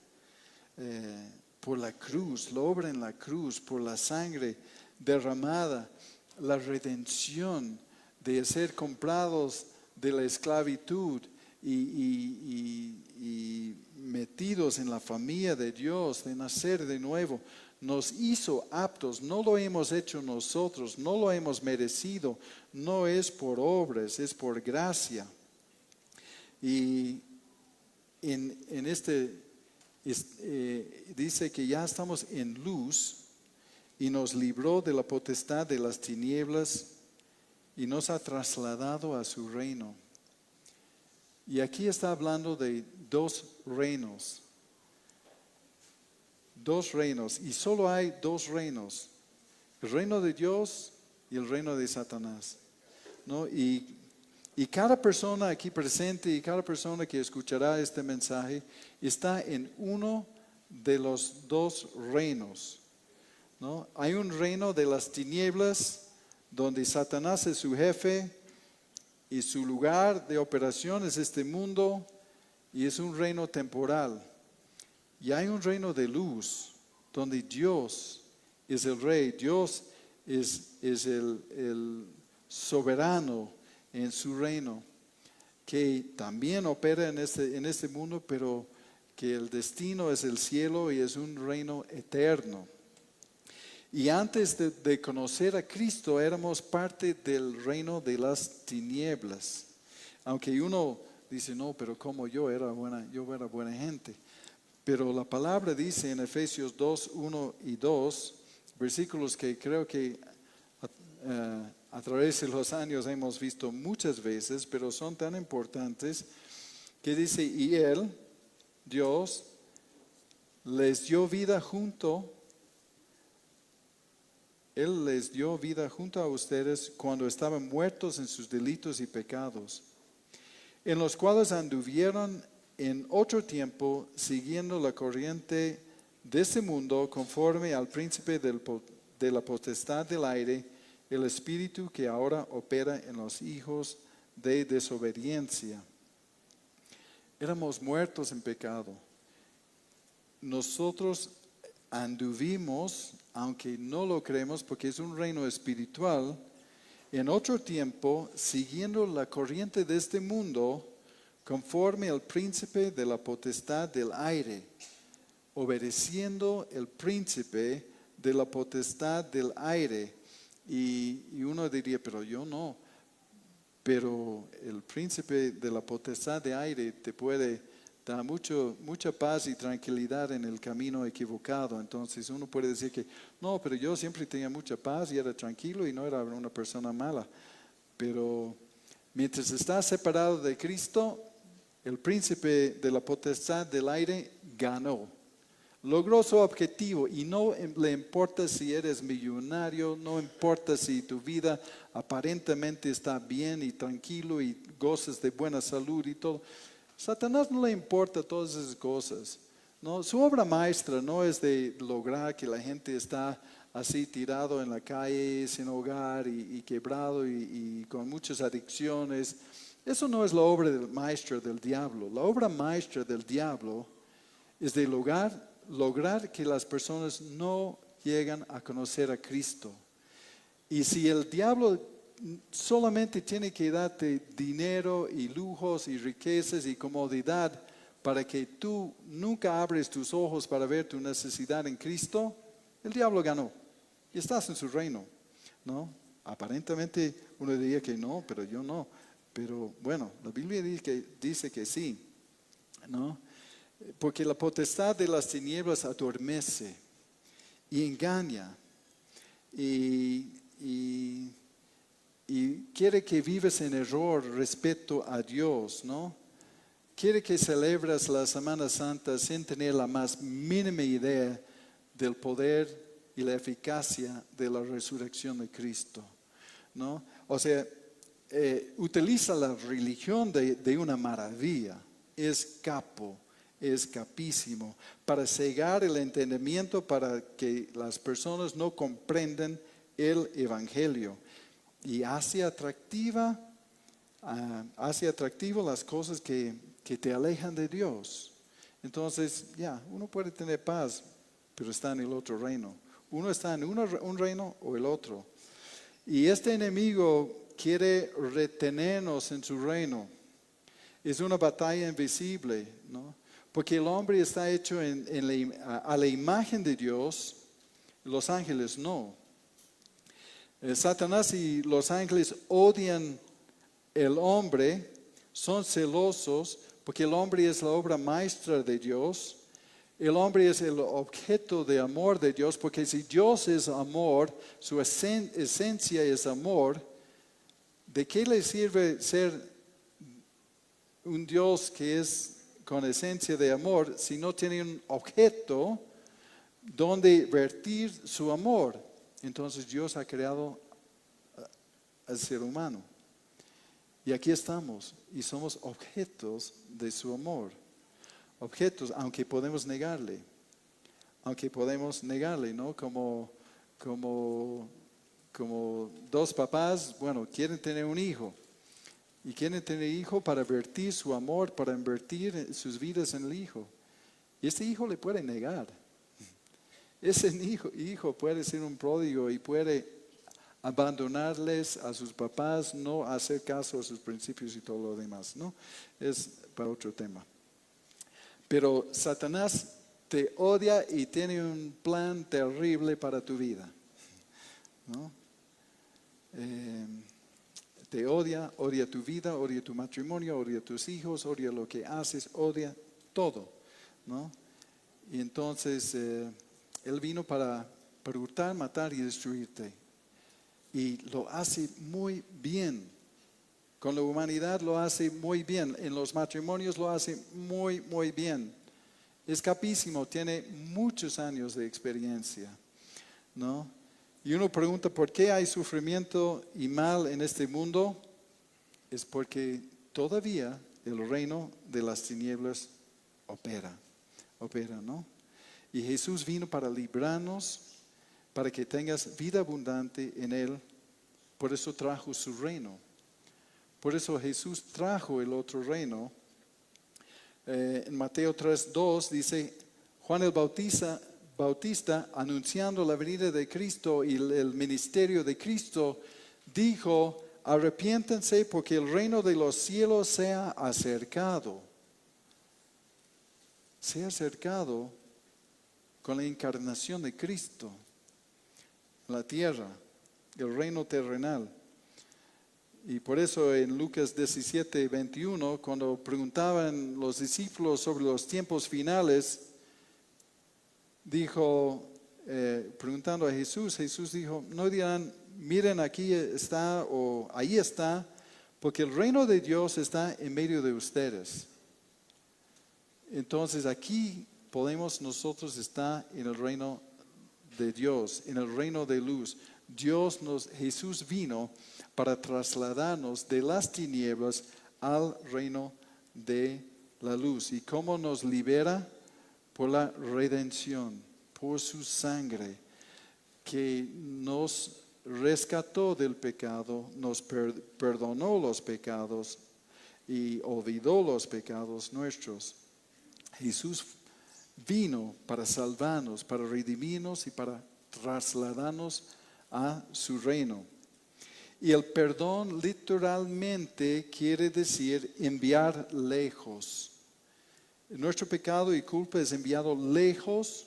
por la cruz, la obra en la cruz, por la sangre derramada, la redención de ser comprados de la esclavitud y metidos en la familia de Dios, de nacer de nuevo. Nos hizo aptos, no lo hemos hecho nosotros, no lo hemos merecido, no es por obras, es por gracia. Y en dice que ya estamos en luz y nos libró de la potestad de las tinieblas y nos ha trasladado a su reino. Y aquí está hablando de dos reinos. Dos reinos, y solo hay dos reinos, el reino de Dios y el reino de Satanás, ¿no? Y cada persona aquí presente y cada persona que escuchará este mensaje está en uno de los dos reinos, ¿no? Hay un reino de las tinieblas donde Satanás es su jefe y su lugar de operación es este mundo y es un reino temporal. Y hay un reino de luz donde Dios es el rey, Dios es el soberano en su reino, que también opera en este mundo, pero que el destino es el cielo y es un reino eterno. Y antes de conocer a Cristo éramos parte del reino de las tinieblas. Aunque uno dice, no, pero como yo era buena gente. Pero la palabra dice en Efesios 2, 1 y 2, versículos que creo que a través de los años hemos visto muchas veces, pero son tan importantes, que dice, y Él, Dios, les dio vida Él les dio vida junto a ustedes cuando estaban muertos en sus delitos y pecados, en los cuales anduvieron en otro tiempo siguiendo la corriente de este mundo conforme al príncipe de la potestad del aire, el espíritu que ahora opera en los hijos de desobediencia. Éramos muertos en pecado. Nosotros anduvimos, aunque no lo creemos porque es un reino espiritual, en otro tiempo siguiendo la corriente de este mundo conforme al príncipe de la potestad del aire, obedeciendo el príncipe de la potestad del aire. Y uno diría, pero yo no. Pero el príncipe de la potestad de aire te puede dar mucha paz y tranquilidad en el camino equivocado. Entonces uno puede decir que, no, pero yo siempre tenía mucha paz y era tranquilo y no era una persona mala. Pero mientras estás separado de Cristo, el príncipe de la potestad del aire ganó. Logró su objetivo y no le importa si eres millonario, no importa si tu vida aparentemente está bien y tranquilo y gozas de buena salud y todo. Satanás no le importa todas esas cosas, ¿no? Su obra maestra no es de lograr que la gente está así tirado en la calle, sin hogar y quebrado y con muchas adicciones. Eso no es la obra maestra del diablo. La obra maestra del diablo es de lograr que las personas no llegan a conocer a Cristo. Y si el diablo solamente tiene que darte dinero y lujos y riquezas y comodidad para que tú nunca abres tus ojos para ver tu necesidad en Cristo, el diablo ganó y estás en su reino, ¿no? Aparentemente uno diría que no, pero yo no. Pero bueno, la Biblia dice que sí, ¿no? Porque la potestad de las tinieblas adormece. y engaña. Y, y- y quiere que vivas en error respecto a Dios, ¿no? Quiere que celebres la Semana Santa sin tener la más mínima idea del poder y la eficacia de la resurrección de Cristo, ¿no? O sea, utiliza la religión de una maravilla, es capo, es capísimo, para cegar el entendimiento para que las personas no comprendan el Evangelio y hace atractivo las cosas que te alejan de Dios. Entonces, uno puede tener paz, pero está en el otro reino. Uno está en un reino o el otro. Y este enemigo quiere retenernos en su reino. Es una batalla invisible, ¿no? Porque el hombre está hecho a la imagen de Dios, los ángeles no. Satanás y los ángeles odian el hombre, son celosos, porque el hombre es la obra maestra de Dios. El hombre es el objeto de amor de Dios, porque si Dios es amor, su esencia es amor, ¿de qué le sirve ser un Dios que es con esencia de amor si no tiene un objeto donde vertir su amor? Entonces Dios ha creado al ser humano. Y aquí estamos y somos objetos de su amor. Objetos, aunque podemos negarle. ¿No? Como dos papás, quieren tener un hijo. Y quieren tener hijo para vertir su amor, para invertir sus vidas en el hijo. Y este hijo le puede negar. Ese hijo puede ser un pródigo y puede abandonarles a sus papás, no hacer caso a sus principios y todo lo demás, ¿no? Es para otro tema. Pero Satanás te odia y tiene un plan terrible para tu vida, ¿no? Te odia tu vida, odia tu matrimonio, odia tus hijos, odia lo que haces, odia todo, ¿no? Y entonces Él vino para hurtar, matar y destruirte. Y lo hace muy bien. Con la humanidad lo hace muy bien. En los matrimonios lo hace muy, muy bien. Es capísimo, tiene muchos años de experiencia, ¿no? Y uno pregunta, ¿por qué hay sufrimiento y mal en este mundo? Es porque todavía el reino de las tinieblas opera, ¿no? Y Jesús vino para librarnos, para que tengas vida abundante en Él. Por eso trajo su reino. Por eso Jesús trajo el otro reino. En Mateo 3:2 dice, Juan el Bautista, anunciando la venida de Cristo y el ministerio de Cristo, dijo, arrepiéntanse porque el reino de los cielos se ha acercado. Se ha acercado con la encarnación de Cristo en la tierra, el reino terrenal. Y por eso en Lucas 17:21, cuando preguntaban los discípulos sobre los tiempos finales, dijo, preguntando a Jesús dijo, no dirán, miren aquí está o ahí está, porque el reino de Dios está en medio de ustedes. Entonces aquí podemos nosotros estar en el reino de Dios, en el reino de luz. Jesús vino para trasladarnos de las tinieblas al reino de la luz. ¿Y cómo nos libera? Por la redención, por su sangre, que nos rescató del pecado, nos perdonó los pecados y olvidó los pecados nuestros. Jesús vino para salvarnos, para redimirnos y para trasladarnos a su reino. Y el perdón literalmente quiere decir enviar lejos. Nuestro pecado y culpa es enviado lejos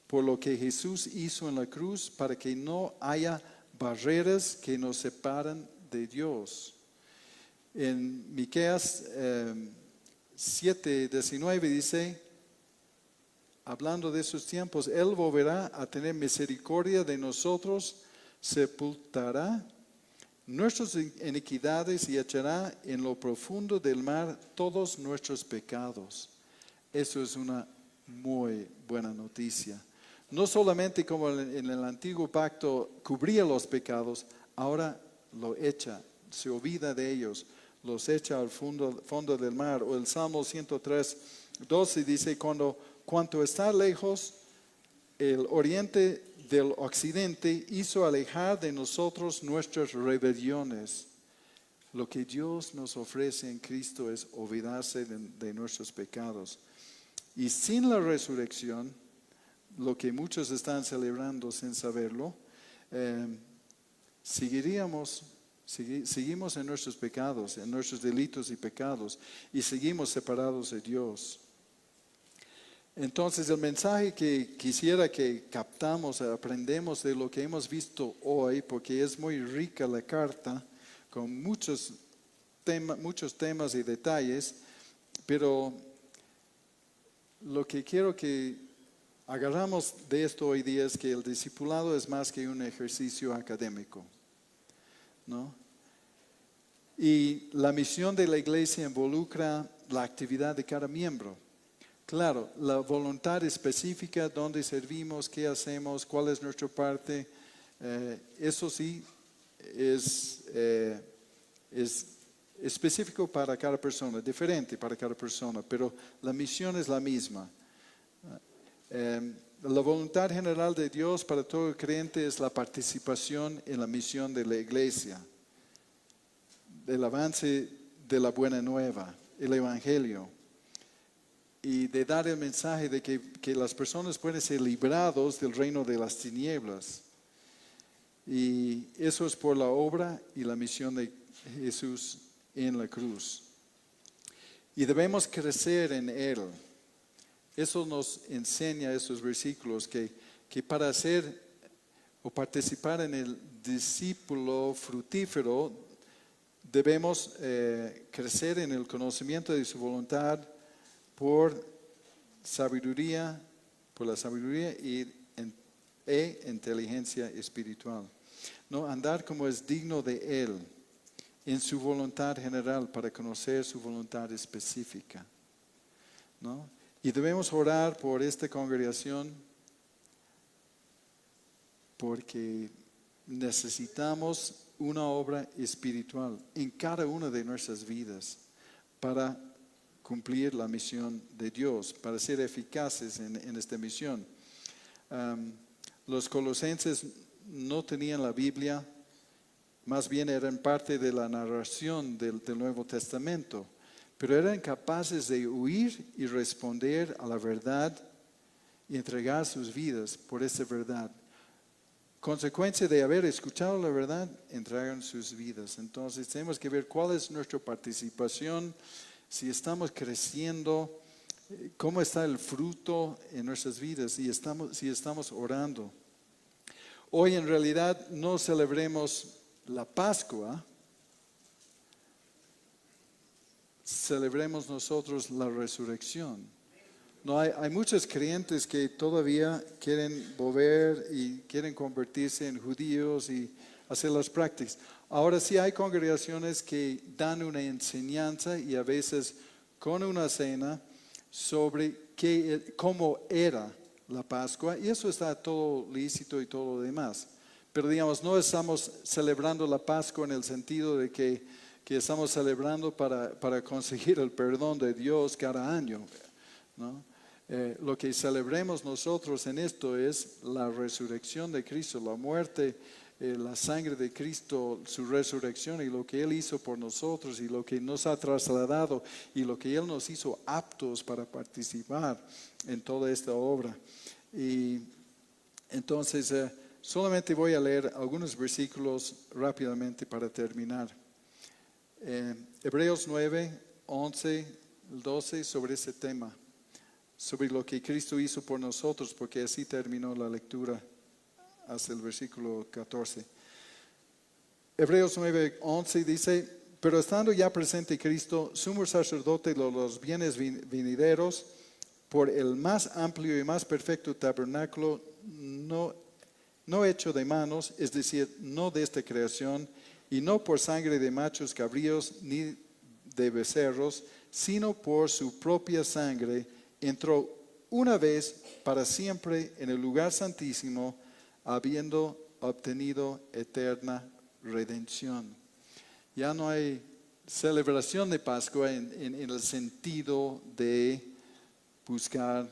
por lo que Jesús hizo en la cruz para que no haya barreras que nos separan de Dios. En Miqueas 7:19 dice, hablando de esos tiempos, Él volverá a tener misericordia de nosotros, sepultará nuestras iniquidades y echará en lo profundo del mar todos nuestros pecados. Eso es una muy buena noticia. No solamente como en el antiguo pacto cubría los pecados, ahora lo echa, se olvida de ellos, los echa al fondo del mar. O el Salmo 103:12 dice, cuanto está lejos el oriente del occidente, hizo alejar de nosotros nuestras rebeliones. Lo que Dios nos ofrece en Cristo es olvidarse de nuestros pecados. Y sin la resurrección, lo que muchos están celebrando sin saberlo, seguimos en nuestros pecados, en nuestros delitos y pecados, y seguimos separados de Dios. Entonces el mensaje que quisiera que captamos, aprendemos de lo que hemos visto hoy, porque es muy rica la carta, con muchos temas y detalles, pero lo que quiero que agarramos de esto hoy día es que el discipulado es más que un ejercicio académico, ¿no? Y la misión de la iglesia involucra la actividad de cada miembro. Claro, la voluntad específica, dónde servimos, qué hacemos, cuál es nuestra parte, eso sí es específico para cada persona, diferente para cada persona, pero la misión es la misma. La voluntad general de Dios para todo creyente es la participación en la misión de la iglesia, del avance de la buena nueva, el evangelio, y de dar el mensaje de que las personas pueden ser librados del reino de las tinieblas. Y eso es por la obra y la misión de Jesús en la cruz. Y debemos crecer en Él. Eso nos enseña esos versículos, que para hacer o participar en el discípulo fructífero, debemos crecer en el conocimiento de su voluntad por la sabiduría e inteligencia espiritual. No, andar como es digno de Él, en su voluntad general, para conocer su voluntad específica, ¿no? Y debemos orar por esta congregación porque necesitamos una obra espiritual en cada una de nuestras vidas para cumplir la misión de Dios, para ser eficaces en esta misión. Los colosenses no tenían la Biblia, más bien eran parte de la narración del Nuevo Testamento, pero eran capaces de huir y responder a la verdad y entregar sus vidas por esa verdad. Consecuencia de haber escuchado la verdad, entregan sus vidas. Entonces tenemos que ver cuál es nuestra participación, si estamos creciendo, cómo está el fruto en nuestras vidas y si estamos orando. Hoy en realidad no celebremos la Pascua, celebremos nosotros la resurrección. No, hay muchos creyentes que todavía quieren volver y quieren convertirse en judíos y hacer las prácticas. Ahora sí hay congregaciones que dan una enseñanza y a veces con una cena sobre cómo era la Pascua, y eso está todo lícito y todo lo demás. Pero digamos, no estamos celebrando la Pascua en el sentido de que estamos celebrando para conseguir el perdón de Dios cada año, ¿no? Lo que celebremos nosotros en esto es la resurrección de Cristo, la muerte, la sangre de Cristo, su resurrección y lo que Él hizo por nosotros y lo que nos ha trasladado y lo que Él nos hizo aptos para participar en toda esta obra. Y entonces solamente voy a leer algunos versículos rápidamente para terminar. Hebreos 9, 11, 12 sobre ese tema, sobre lo que Cristo hizo por nosotros, porque así terminó la lectura hasta el versículo 14. Hebreos 9, 11 dice: pero estando ya presente Cristo, sumo sacerdote de los bienes venideros, por el más amplio y más perfecto tabernáculo no hecho de manos, es decir, no de esta creación, y no por sangre de machos cabríos ni de becerros, sino por su propia sangre, entró una vez para siempre en el lugar santísimo, habiendo obtenido eterna redención. Ya no hay celebración de Pascua en el sentido de buscar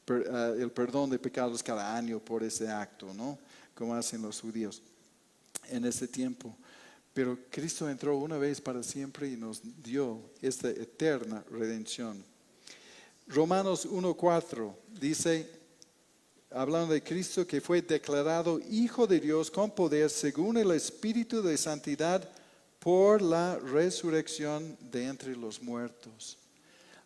el perdón de pecados cada año por ese acto, ¿no? Como hacen los judíos en ese tiempo. Pero Cristo entró una vez para siempre y nos dio esta eterna redención. Romanos 1:4 dice, hablando de Cristo, que fue declarado Hijo de Dios con poder según el Espíritu de Santidad por la resurrección de entre los muertos.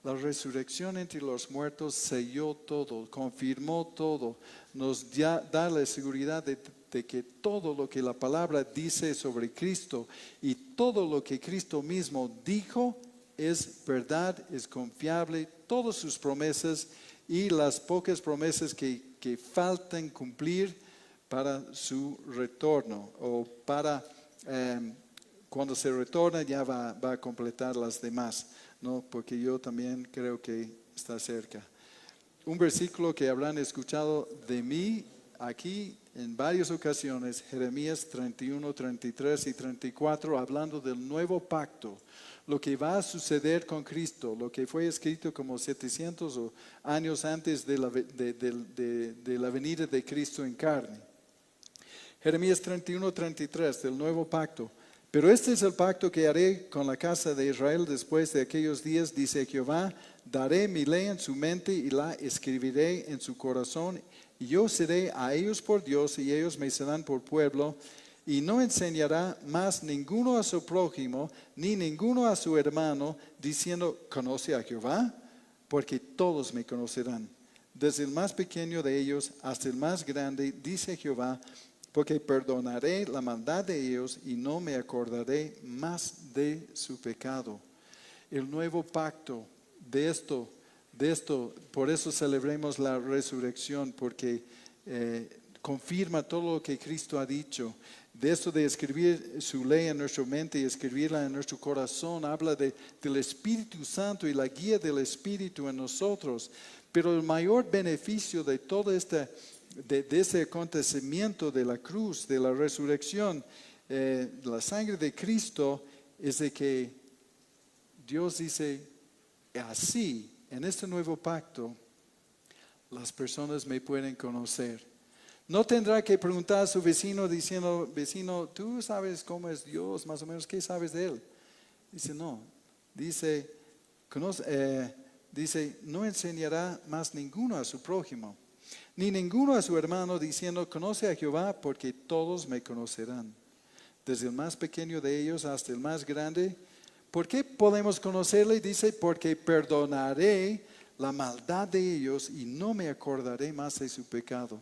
La resurrección entre los muertos selló todo, confirmó todo, nos da la seguridad de que todo lo que la palabra dice sobre Cristo y todo lo que Cristo mismo dijo es verdad, es confiable, todas sus promesas y las pocas promesas que faltan cumplir para su retorno o para cuando se retorna ya va a completar las demás, ¿no? Porque yo también creo que está cerca. Un versículo que habrán escuchado de mí aquí en varias ocasiones, Jeremías 31, 33 y 34, hablando del nuevo pacto, lo que va a suceder con Cristo, lo que fue escrito como 700 años antes de la venida de Cristo en carne. Jeremías 31, 33, del nuevo pacto. Pero este es el pacto que haré con la casa de Israel después de aquellos días, dice Jehová, daré mi ley en su mente y la escribiré en su corazón, y yo seré a ellos por Dios y ellos me serán por pueblo, y no enseñará más ninguno a su prójimo, ni ninguno a su hermano, diciendo, ¿conoce a Jehová? Porque todos me conocerán, desde el más pequeño de ellos hasta el más grande, dice Jehová, porque perdonaré la maldad de ellos y no me acordaré más de su pecado. El nuevo pacto de esto, por eso celebremos la resurrección, porque confirma todo lo que Cristo ha dicho. De esto de escribir su ley en nuestra mente y escribirla en nuestro corazón, habla del Espíritu Santo y la guía del Espíritu en nosotros. Pero el mayor beneficio de todo de ese acontecimiento de la cruz, de la resurrección, la sangre de Cristo, es de que Dios dice, así, en este nuevo pacto, las personas me pueden conocer. No tendrá que preguntar a su vecino diciendo, vecino, ¿tú sabes cómo es Dios? Más o menos, ¿qué sabes de Él? Dice, no. Dice, no enseñará más ninguno a su prójimo, ni ninguno a su hermano, diciendo, conoce a Jehová, porque todos me conocerán, desde el más pequeño de ellos hasta el más grande. ¿Por qué podemos conocerle? Dice, porque perdonaré la maldad de ellos y no me acordaré más de su pecado.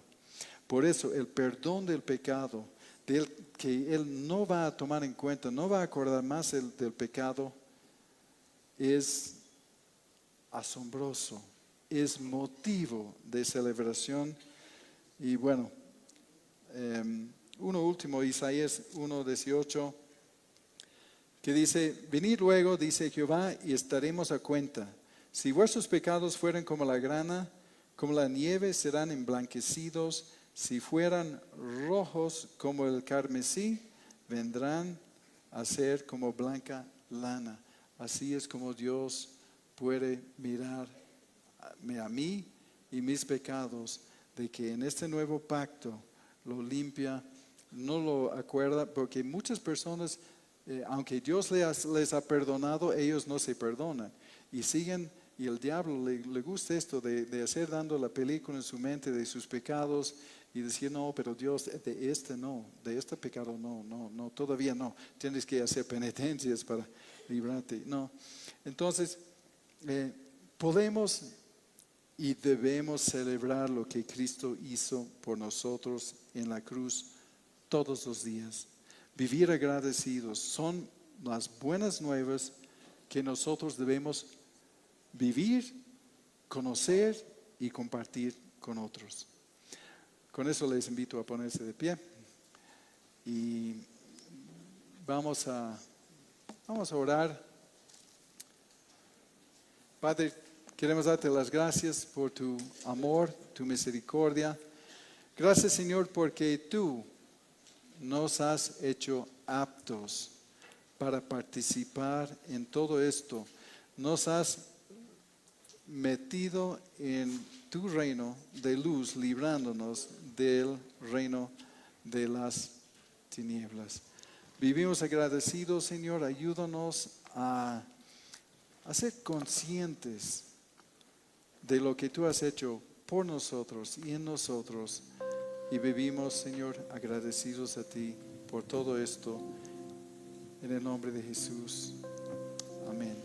Por eso el perdón del pecado, que Él no va a tomar en cuenta, no va a acordar más del pecado, es asombroso, es motivo de celebración. Y bueno, uno último, Isaías 1:18, que dice, venid luego, dice Jehová, y estaremos a cuenta. Si vuestros pecados fueran como la grana, como la nieve serán emblanquecidos. Si fueran rojos como el carmesí, vendrán a ser como blanca lana. Así es como Dios puede mirar a mí y mis pecados, de que en este nuevo pacto lo limpia, no lo acuerda, porque muchas personas, aunque Dios les ha perdonado, ellos no se perdonan y siguen. Y el diablo le gusta esto de hacer dando la película en su mente de sus pecados y decir, no, pero Dios, de este pecado no, todavía no. Tienes que hacer penitencias para librarte. No. Entonces, podemos y debemos celebrar lo que Cristo hizo por nosotros en la cruz todos los días. Vivir agradecidos son las buenas nuevas que nosotros debemos vivir conocer y compartir con otros. Con eso les invito a ponerse de pie y vamos a orar. Padre, queremos darte las gracias por tu amor, tu misericordia. Gracias, Señor, porque tú nos has hecho aptos para participar en todo esto. Nos has metido en tu reino de luz, librándonos del reino de las tinieblas. Vivimos agradecidos, Señor. Ayúdanos a ser conscientes de lo que tú has hecho por nosotros y en nosotros. Y vivimos, Señor, agradecidos a ti por todo esto. En el nombre de Jesús. Amén.